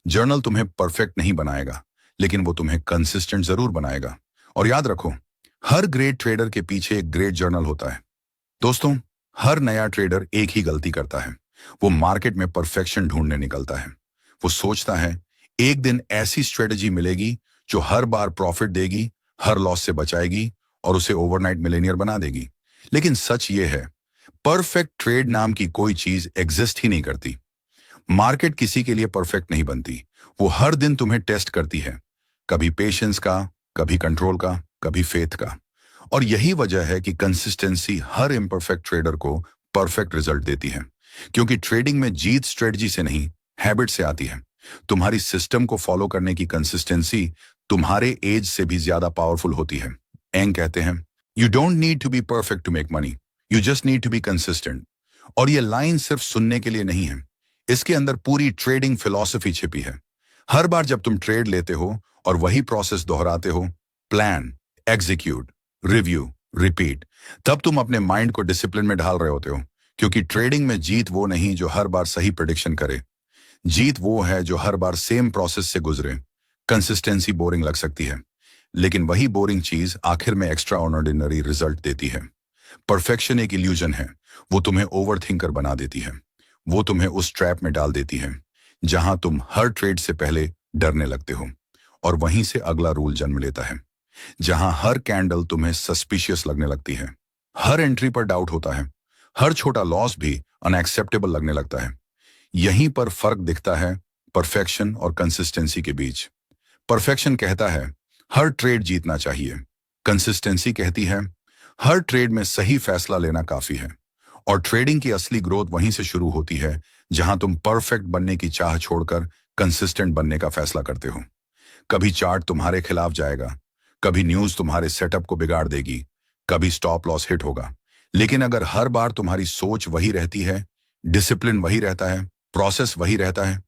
जर्नल तुम्हें परफेक्ट नहीं बनाएगा, लेकिन वो तुम्हें कंसिस्टेंट जरूर बनाएगा। और याद रखो, हर ग्रेट ट्रेडर के पीछे एक ग्रेट जर्नल होता है। दोस्तों, हर नया ट्रेडर एक ही गलती करता है, वो मार्केट में परफेक्शन ढूंढने निकलता है। वो सोचता है एक दिन ऐसी स्ट्रेटजी मिलेगी जो हर बार प्रॉफिट देगी, हर लॉस से बचाएगी और उसे ओवरनाइट मिलेनियर बना देगी। लेकिन सच ये है, परफेक्ट ट्रेड नाम की कोई चीज एग्जिस्ट ही नहीं करती। मार्केट किसी के लिए परफेक्ट नहीं बनती, वो हर दिन तुम्हें टेस्ट करती है, कभी पेशेंस का, कभी कंट्रोल का, कभी फेथ का। और यही वजह है कि कंसिस्टेंसी हर इम्परफेक्ट ट्रेडर को परफेक्ट रिजल्ट देती है। क्योंकि ट्रेडिंग में जीत स्ट्रेटजी से नहीं, हैबिट से आती है। तुम्हारी सिस्टम को फॉलो करने की कंसिस्टेंसी तुम्हारे एज से भी ज्यादा पावरफुल होती है। एंग कहते हैं, you don't need to be perfect to make money, you just need to be consistent. और ये लाइन सिर्फ सुनने के लिए नहीं है, इसके अंदर पूरी ट्रेडिंग फिलॉसफी छिपी है। हर बार जब तुम ट्रेड लेते हो और वही प्रोसेस दोहराते हो, प्लान, एग्जीक्यूट, रिव्यू, रिपीट, तब तुम अपने माइंड को डिसिप्लिन में ढाल रहे होते हो। क्योंकि ट्रेडिंग में जीत वो नहीं जो हर बार सही प्रेडिक्शन करे, जीत वो है जो हर बार सेम प्रोसेस से गुजरे। कंसिस्टेंसी बोरिंग लग सकती है, लेकिन वही बोरिंग चीज आखिर में एक्स्ट्रा ऑर्डिनरी रिजल्ट देती है। परफेक्शन एक इल्यूजन है। वो तुम्हें ओवर थिंकर बना देती है। वो तुम्हें उस ट्रैप में डाल देती है जहां तुम हर ट्रेड से पहले डरने लगते हो, और वहीं से अगला रूल जन्म लेता है, जहां हर कैंडल तुम्हें सस्पिशियस लगने लगती है, हर एंट्री पर डाउट होता है, हर छोटा लॉस भी अनएक्सेप्टेबल लगने लगता है। यहीं पर फर्क दिखता है परफेक्शन और कंसिस्टेंसी के बीच। परफेक्शन कहता है हर ट्रेड जीतना चाहिए। कंसिस्टेंसी कहती है हर ट्रेड में सही फैसला लेना काफी है। और ट्रेडिंग की असली ग्रोथ वहीं से शुरू होती है जहां तुम परफेक्ट बनने की चाह छोड़कर कंसिस्टेंट बनने का फैसला करते हो। कभी चार्ट तुम्हारे खिलाफ जाएगा, कभी न्यूज तुम्हारे सेटअप को बिगाड़ देगी, कभी स्टॉप लॉस हिट होगा, लेकिन अगर हर बार तुम्हारी सोच वही रहती है, डिसिप्लिन वही रहता है, प्रोसेस वही रहता है,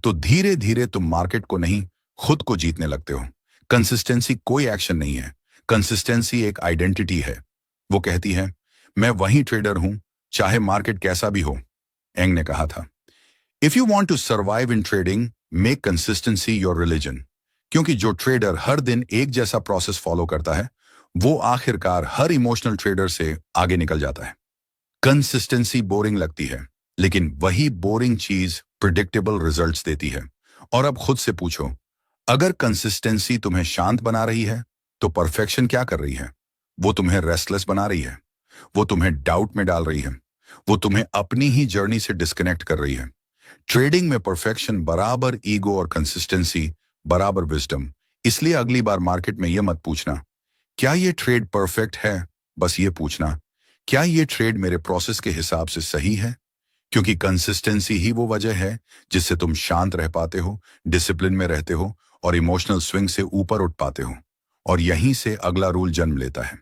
तो धीरे धीरे तुम मार्केट को नहीं, खुद को जीतने लगते हो। कंसिस्टेंसी कोई एक्शन नहीं है। कंसिस्टेंसी एक आइडेंटिटी है। वो कहती है मैं वही ट्रेडर हूं चाहे मार्केट कैसा भी हो। एंग ने कहा था if you want to survive in trading, make consistency your religion. क्योंकि जो ट्रेडर हर दिन एक जैसा प्रोसेस फॉलो करता है, वो आखिरकार हर इमोशनल ट्रेडर से आगे निकल जाता है। कंसिस्टेंसी बोरिंग लगती है, लेकिन वही बोरिंग चीज प्रिडिक्टेबल रिजल्ट्स देती है। और अब खुद से पूछो, अगर कंसिस्टेंसी तुम्हें शांत बना रही है, तो परफेक्शन क्या कर रही है? वो तुम्हें रेस्टलेस बना रही है, वो तुम्हें डाउट में डाल रही है, वो तुम्हें अपनी ही जर्नी से डिस्कनेक्ट कर रही है। ट्रेडिंग में परफेक्शन बराबर ईगो और कंसिस्टेंसी बराबर विजडम। इसलिए अगली बार मार्केट में यह मत पूछना क्या ये ट्रेड परफेक्ट है, बस ये पूछना क्या ये ट्रेड मेरे प्रोसेस के हिसाब से सही है? क्योंकि कंसिस्टेंसी ही वो वजह है जिससे तुम शांत रह पाते हो, डिसिप्लिन में रहते हो और इमोशनल स्विंग से ऊपर उठ पाते हो। और यहीं से अगला रूल जन्म लेता है,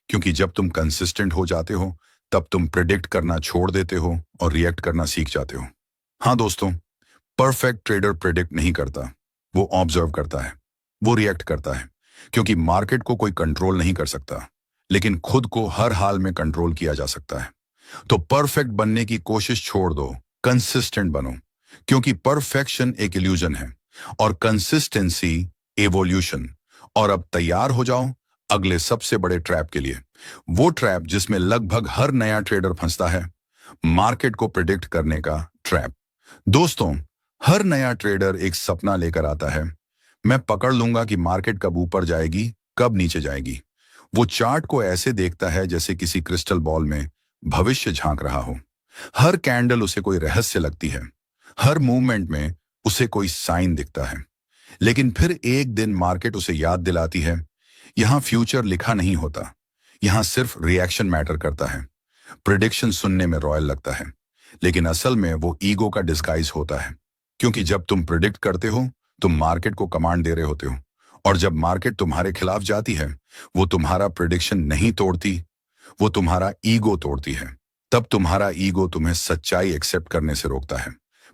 क्योंकि जब तुम कंसिस्टेंट हो जाते हो, तब तुम प्रिडिक्ट करना छोड़ देते हो और रिएक्ट करना सीख जाते हो। हाँ दोस्तों, परफेक्ट ट्रेडर प्रिडिक्ट नहीं करता, वो ऑब्जर्व करता है, वो रिएक्ट करता है, क्योंकि मार्केट को कोई कंट्रोल नहीं कर सकता, लेकिन खुद को हर हाल में कंट्रोल किया जा सकता है। तो परफेक्ट बनने की कोशिश छोड़ दो, कंसिस्टेंट बनो, क्योंकि परफेक्शन एक इल्यूजन है और कंसिस्टेंसी एवोल्यूशन। और अब तैयार हो जाओ अगले सबसे बड़े ट्रैप के लिए, वो ट्रैप जिसमें लगभग हर नया ट्रेडर फंसता है, मार्केट को प्रिडिक्ट करने का ट्रैप। दोस्तों, हर नया ट्रेडर एक सपना लेकर आता है, मैं पकड़ लूंगा कि मार्केट कब ऊपर जाएगी, कब नीचे जाएगी। वो चार्ट को ऐसे देखता है जैसे किसी क्रिस्टल बॉल में भविष्य झांक रहा हो। हर कैंडल उसे कोई रहस्य लगती है, हर मूवमेंट में उसे कोई साइन दिखता है। लेकिन फिर एक दिन मार्केट उसे याद दिलाती है, यहां फ्यूचर लिखा नहीं होता, यहां सिर्फ रिएक्शन मैटर करता है। प्रिडिक्शन सुनने में रॉयल लगता है, लेकिन असल में वो ईगो का डिस्गाइज होता है। क्योंकि जब तुम प्रिडिक्ट करते हो, तुम मार्केट को कमांड दे रहे होते हो, और जब मार्केट तुम्हारे खिलाफ जाती है, वो तुम्हारा प्रिडिक्शन नहीं तोड़ती, वो तुम्हारा ईगो तोड़ती है। तब तुम्हारा ईगो तुम्हें सच्चाई एक्सेप्ट करने से रोकता है।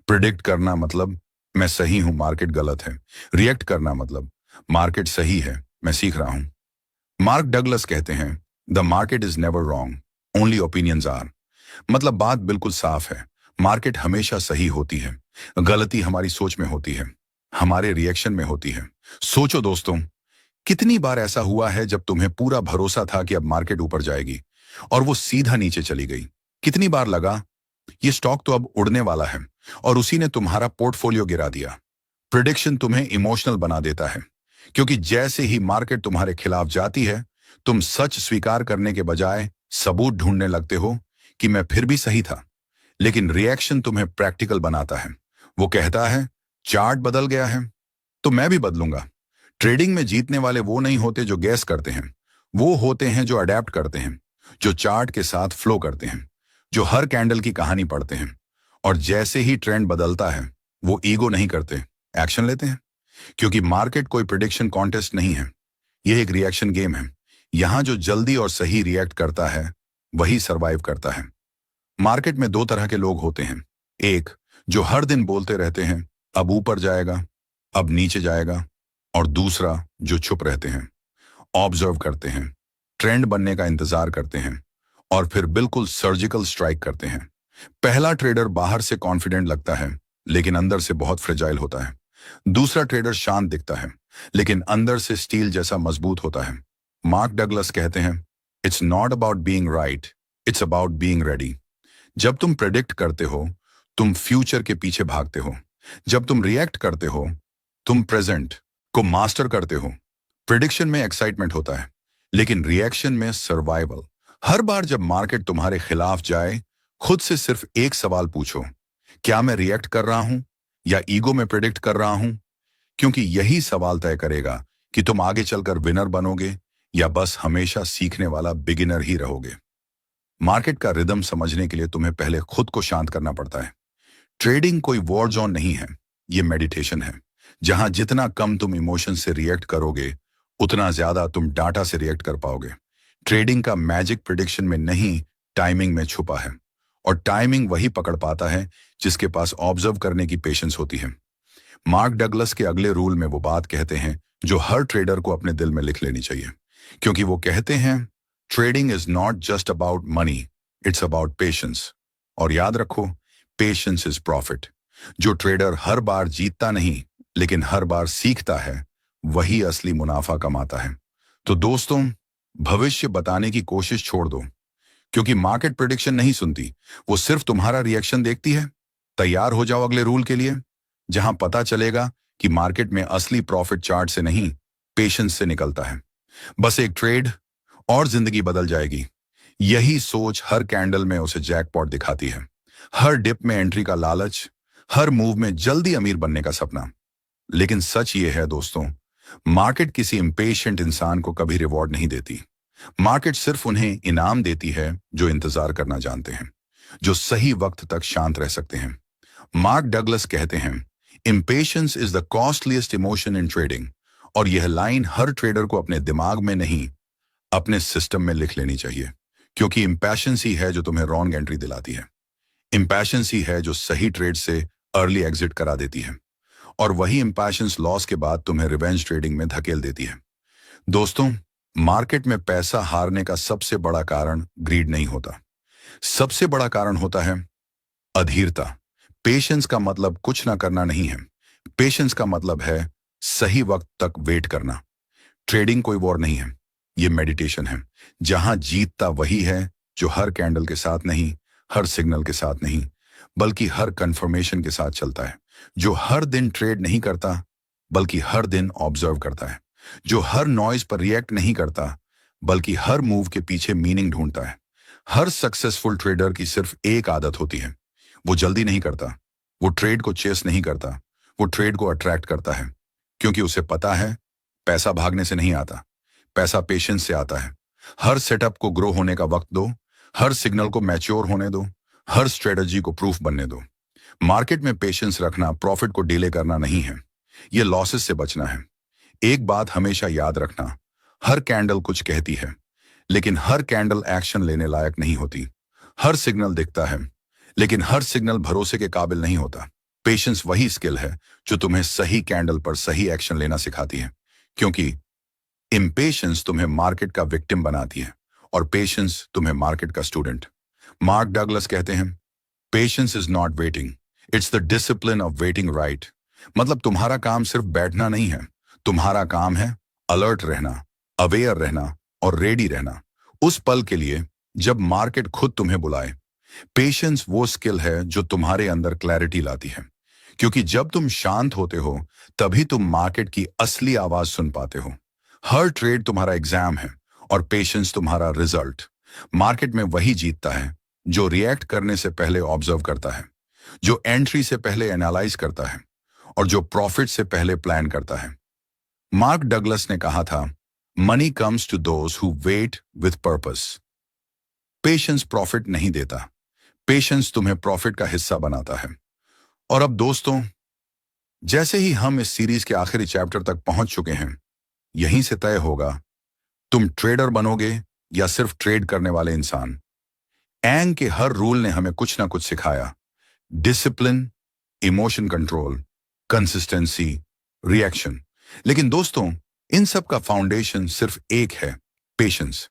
प्रिडिक्ट करना मतलब मैं सही हूं, मार्केट गलत है। रिएक्ट करना मतलब मार्केट सही है, मैं सीख रहा हूं। मार्क डगलस कहते हैं the market is never wrong, only opinions are. मतलब बात बिल्कुल साफ है, मार्केट हमेशा सही होती है, गलती हमारी सोच में होती है, हमारे रिएक्शन में होती है। सोचो दोस्तों, कितनी बार ऐसा हुआ है जब तुम्हें पूरा भरोसा था कि अब मार्केट ऊपर जाएगी और वो सीधा नीचे चली गई। कितनी बार लगा ये स्टॉक तो अब उड़ने वाला है, और उसी ने तुम्हारा पोर्टफोलियो गिरा दिया। प्रिडिक्शन तुम्हें इमोशनल बना देता है, क्योंकि जैसे ही मार्केट तुम्हारे खिलाफ जाती है, तुम सच स्वीकार करने के बजाय सबूत ढूंढने लगते हो कि मैं फिर भी सही था। लेकिन रिएक्शन तुम्हें प्रैक्टिकल बनाता है। वो कहता है चार्ट बदल गया है तो मैं भी बदलूंगा। ट्रेडिंग में जीतने वाले वो नहीं होते जो गैस करते हैं, वो होते हैं जो अडेप्ट करते हैं, जो चार्ट के साथ फ्लो करते हैं, जो हर कैंडल की कहानी पढ़ते हैं। और जैसे ही ट्रेंड बदलता है, वो ईगो नहीं करते, एक्शन लेते हैं। क्योंकि मार्केट कोई प्रिडिक्शन कॉन्टेस्ट नहीं है, यह एक रिएक्शन गेम है। यहां जो जल्दी और सही रिएक्ट करता है, वही सरवाइव करता है। मार्केट में दो तरह के लोग होते हैं, एक जो हर दिन बोलते रहते हैं अब ऊपर जाएगा, अब नीचे जाएगा, और दूसरा जो चुप रहते हैं, ऑब्जर्व करते हैं, ट्रेंड बनने का इंतजार करते हैं, और फिर बिल्कुल सर्जिकल स्ट्राइक करते हैं। पहला ट्रेडर बाहर से कॉन्फिडेंट लगता है, लेकिन अंदर से बहुत फ्रेजाइल होता है। दूसरा ट्रेडर शांत दिखता है लेकिन अंदर से स्टील जैसा मजबूत होता है। मार्क डगलस कहते हैं, it's not about being right, it's about being ready. जब तुम प्रेडिक्ट करते हो, तुम फ्यूचर के पीछे भागते हो। जब तुम रिएक्ट करते हो, तुम प्रेजेंट को मास्टर करते हो। प्रिडिक्शन में एक्साइटमेंट होता है लेकिन रिएक्शन में सर्वाइवल। हर बार जब मार्केट तुम्हारे खिलाफ जाए, खुद से सिर्फ एक सवाल पूछो, क्या मैं रिएक्ट कर रहा हूं या ईगो में प्रिडिक्ट कर रहा हूं? क्योंकि यही सवाल तय करेगा कि तुम आगे चलकर विनर बनोगे या बस हमेशा सीखने वाला बिगिनर ही रहोगे। मार्केट का रिदम समझने के लिए तुम्हें पहले खुद को शांत करना पड़ता है। ट्रेडिंग कोई वॉर जोन नहीं है, ये मेडिटेशन है, जहां जितना कम तुम इमोशन से रिएक्ट करोगे उतना ज्यादा तुम डाटा से रिएक्ट कर पाओगे। ट्रेडिंग का मैजिक प्रिडिक्शन में नहीं, टाइमिंग में छुपा है। और टाइमिंग वही पकड़ पाता है जिसके पास ऑब्जर्व करने की पेशेंस होती है। मार्क डगलस के अगले रूल में वो बात कहते हैं जो हर ट्रेडर को अपने दिल में लिख लेनी चाहिए, क्योंकि वो कहते हैं, trading is not just about money, it's about patience. और याद रखो, पेशेंस इज प्रॉफिट। जो ट्रेडर हर बार जीतता नहीं लेकिन हर बार सीखता है, वही असली मुनाफा कमाता है। तो दोस्तों, भविष्य बताने की कोशिश छोड़ दो, क्योंकि मार्केट प्रेडिक्शन नहीं सुनती, वो सिर्फ तुम्हारा रिएक्शन देखती है। तैयार हो जाओ अगले रूल के लिए, जहां पता चलेगा कि मार्केट में असली प्रॉफिट चार्ट से नहीं, पेशेंस से निकलता है। बस एक ट्रेड और जिंदगी बदल जाएगी। यही सोच हर कैंडल में उसे जैकपॉट दिखाती है, हर डिप में एंट्री का लालच, हर मूव में जल्दी अमीर बनने का सपना। लेकिन सच ये है दोस्तों, मार्केट किसी इम्पेशेंट इंसान को कभी रिवॉर्ड नहीं देती। मार्केट सिर्फ उन्हें इनाम देती है जो इंतजार करना जानते हैं, जो सही वक्त तक शांत रह सकते हैं। मार्क डगलस कहते हैं, impatience is the costliest emotion in trading. और यह लाइन हर ट्रेडर को अपने दिमाग में नहीं, अपने सिस्टम में लिख लेनी चाहिए, क्योंकि इम्पैशंस ही है जो तुम्हें रॉन्ग एंट्री दिलाती है। इम्पैशंस ही है जो सही ट्रेड से अर्ली एग्जिट करा देती है, और वही इम्पैशंस लॉस के बाद तुम्हें रिवेंज ट्रेडिंग में धकेल देती है। दोस्तों, मार्केट में पैसा हारने का सबसे बड़ा कारण ग्रीड नहीं होता, सबसे बड़ा कारण होता है अधीरता। पेशेंस का मतलब कुछ ना करना नहीं है, पेशेंस का मतलब है सही वक्त तक वेट करना। ट्रेडिंग कोई वॉर नहीं है, ये मेडिटेशन है, जहां जीतता वही है जो हर कैंडल के साथ नहीं, हर सिग्नल के साथ नहीं, बल्कि हर कंफर्मेशन के साथ चलता है। जो हर दिन ट्रेड नहीं करता बल्कि हर दिन ऑब्जर्व करता है। जो हर नॉइज पर रिएक्ट नहीं करता बल्कि हर मूव के पीछे मीनिंग ढूंढता है। हर सक्सेसफुल ट्रेडर की सिर्फ एक आदत होती है, वो जल्दी नहीं करता, वो ट्रेड को चेस नहीं करता, वो ट्रेड को अट्रैक्ट करता है, क्योंकि उसे पता है पैसा भागने से नहीं आता, पैसा पेशेंस से आता है। हर सेटअप को ग्रो होने का वक्त दो, हर सिग्नल को मैच्योर होने दो, हर स्ट्रेटजी को प्रूफ बनने दो। मार्केट में पेशेंस रखना प्रॉफिट को डिले करना नहीं है, यह लॉसेस से बचना है। एक बात हमेशा याद रखना, हर कैंडल कुछ कहती है लेकिन हर कैंडल एक्शन लेने लायक नहीं होती। हर सिग्नल दिखता है लेकिन हर सिग्नल भरोसे के काबिल नहीं होता। पेशेंस वही स्किल है जो तुम्हें सही कैंडल पर सही एक्शन लेना सिखाती है, क्योंकि इम्पेशेंस तुम्हें मार्केट का विक्टिम बनाती है और पेशेंस तुम्हें मार्केट का स्टूडेंट। मार्क डगलस कहते हैं, patience is not waiting, it's the discipline of waiting right. मतलब तुम्हारा काम सिर्फ बैठना नहीं है, तुम्हारा काम है अलर्ट रहना, अवेयर रहना और रेडी रहना उस पल के लिए जब मार्केट खुद तुम्हें बुलाए। पेशेंस वो स्किल है जो तुम्हारे अंदर क्लैरिटी लाती है, क्योंकि जब तुम शांत होते हो तभी तुम मार्केट की असली आवाज सुन पाते हो। हर ट्रेड तुम्हारा एग्जाम है और पेशेंस तुम्हारा रिजल्ट। मार्केट में वही जीतता है जो रिएक्ट करने से पहले ऑब्जर्व करता है, जो एंट्री से पहले एनालाइज करता है और जो प्रॉफिट से पहले प्लान करता है। मार्क डगलस ने कहा था, money comes to those who wait with purpose. Patience profit नहीं देता, पेशेंस तुम्हें प्रॉफिट का हिस्सा बनाता है। और अब दोस्तों, जैसे ही हम इस सीरीज के आखिरी चैप्टर तक पहुंच चुके हैं, यहीं से तय होगा तुम ट्रेडर बनोगे या सिर्फ ट्रेड करने वाले इंसान। एंग के हर रूल ने हमें कुछ ना कुछ सिखाया, discipline, emotion control, consistency, reaction. लेकिन दोस्तों, इन सब का फाउंडेशन सिर्फ एक है, पेशेंस।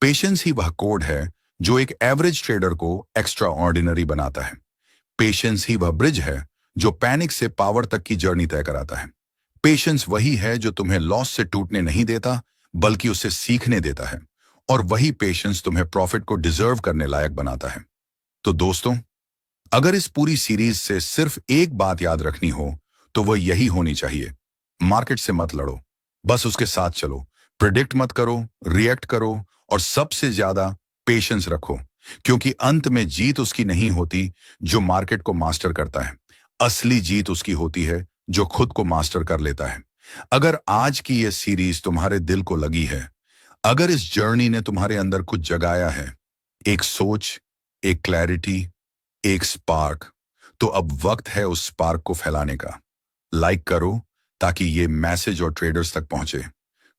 पेशेंस ही वह कोड है जो एक एवरेज ट्रेडर को एक्स्ट्रा ऑर्डिनरी बनाता है। पेशेंस ही वह ब्रिज है जो पैनिक से पावर तक की जर्नी तय कराता है। पेशेंस वही है जो तुम्हें लॉस से टूटने नहीं देता, बल्कि उसे सीखने देता है। और वही पेशेंस तुम्हें प्रॉफिट को डिजर्व करने लायक बनाता है। तो दोस्तों, अगर इस पूरी सीरीज से सिर्फ एक बात याद रखनी हो, तो वह यही होनी चाहिए। मार्केट से मत लड़ो, बस उसके साथ चलो। प्रिडिक्ट मत करो, रिएक्ट करो, और सबसे ज्यादा पेशेंस रखो। क्योंकि अंत में जीत उसकी नहीं होती जो मार्केट को मास्टर करता है। असली जीत उसकी होती है जो खुद को मास्टर कर लेता है। अगर आज की यह सीरीज तुम्हारे दिल को लगी है, अगर इस जर्नी ने तुम्हारे अंदर कुछ जगाया है, एक सोच, एक क्लैरिटी, एक स्पार्क, तो अब वक्त है उस स्पार्क को फैलाने का। लाइक करो ताकि ये मैसेज और ट्रेडर्स तक पहुंचे।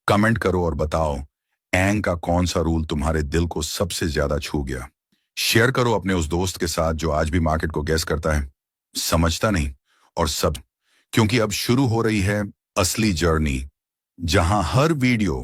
कमेंट करो और बताओ एंग का कौन सा रूल तुम्हारे दिल को सबसे ज्यादा छू गया। शेयर करो अपने उस दोस्त के साथ जो आज भी मार्केट को गैस करता है, समझता नहीं और सब। क्योंकि अब शुरू हो रही है असली जर्नी, जहां हर वीडियो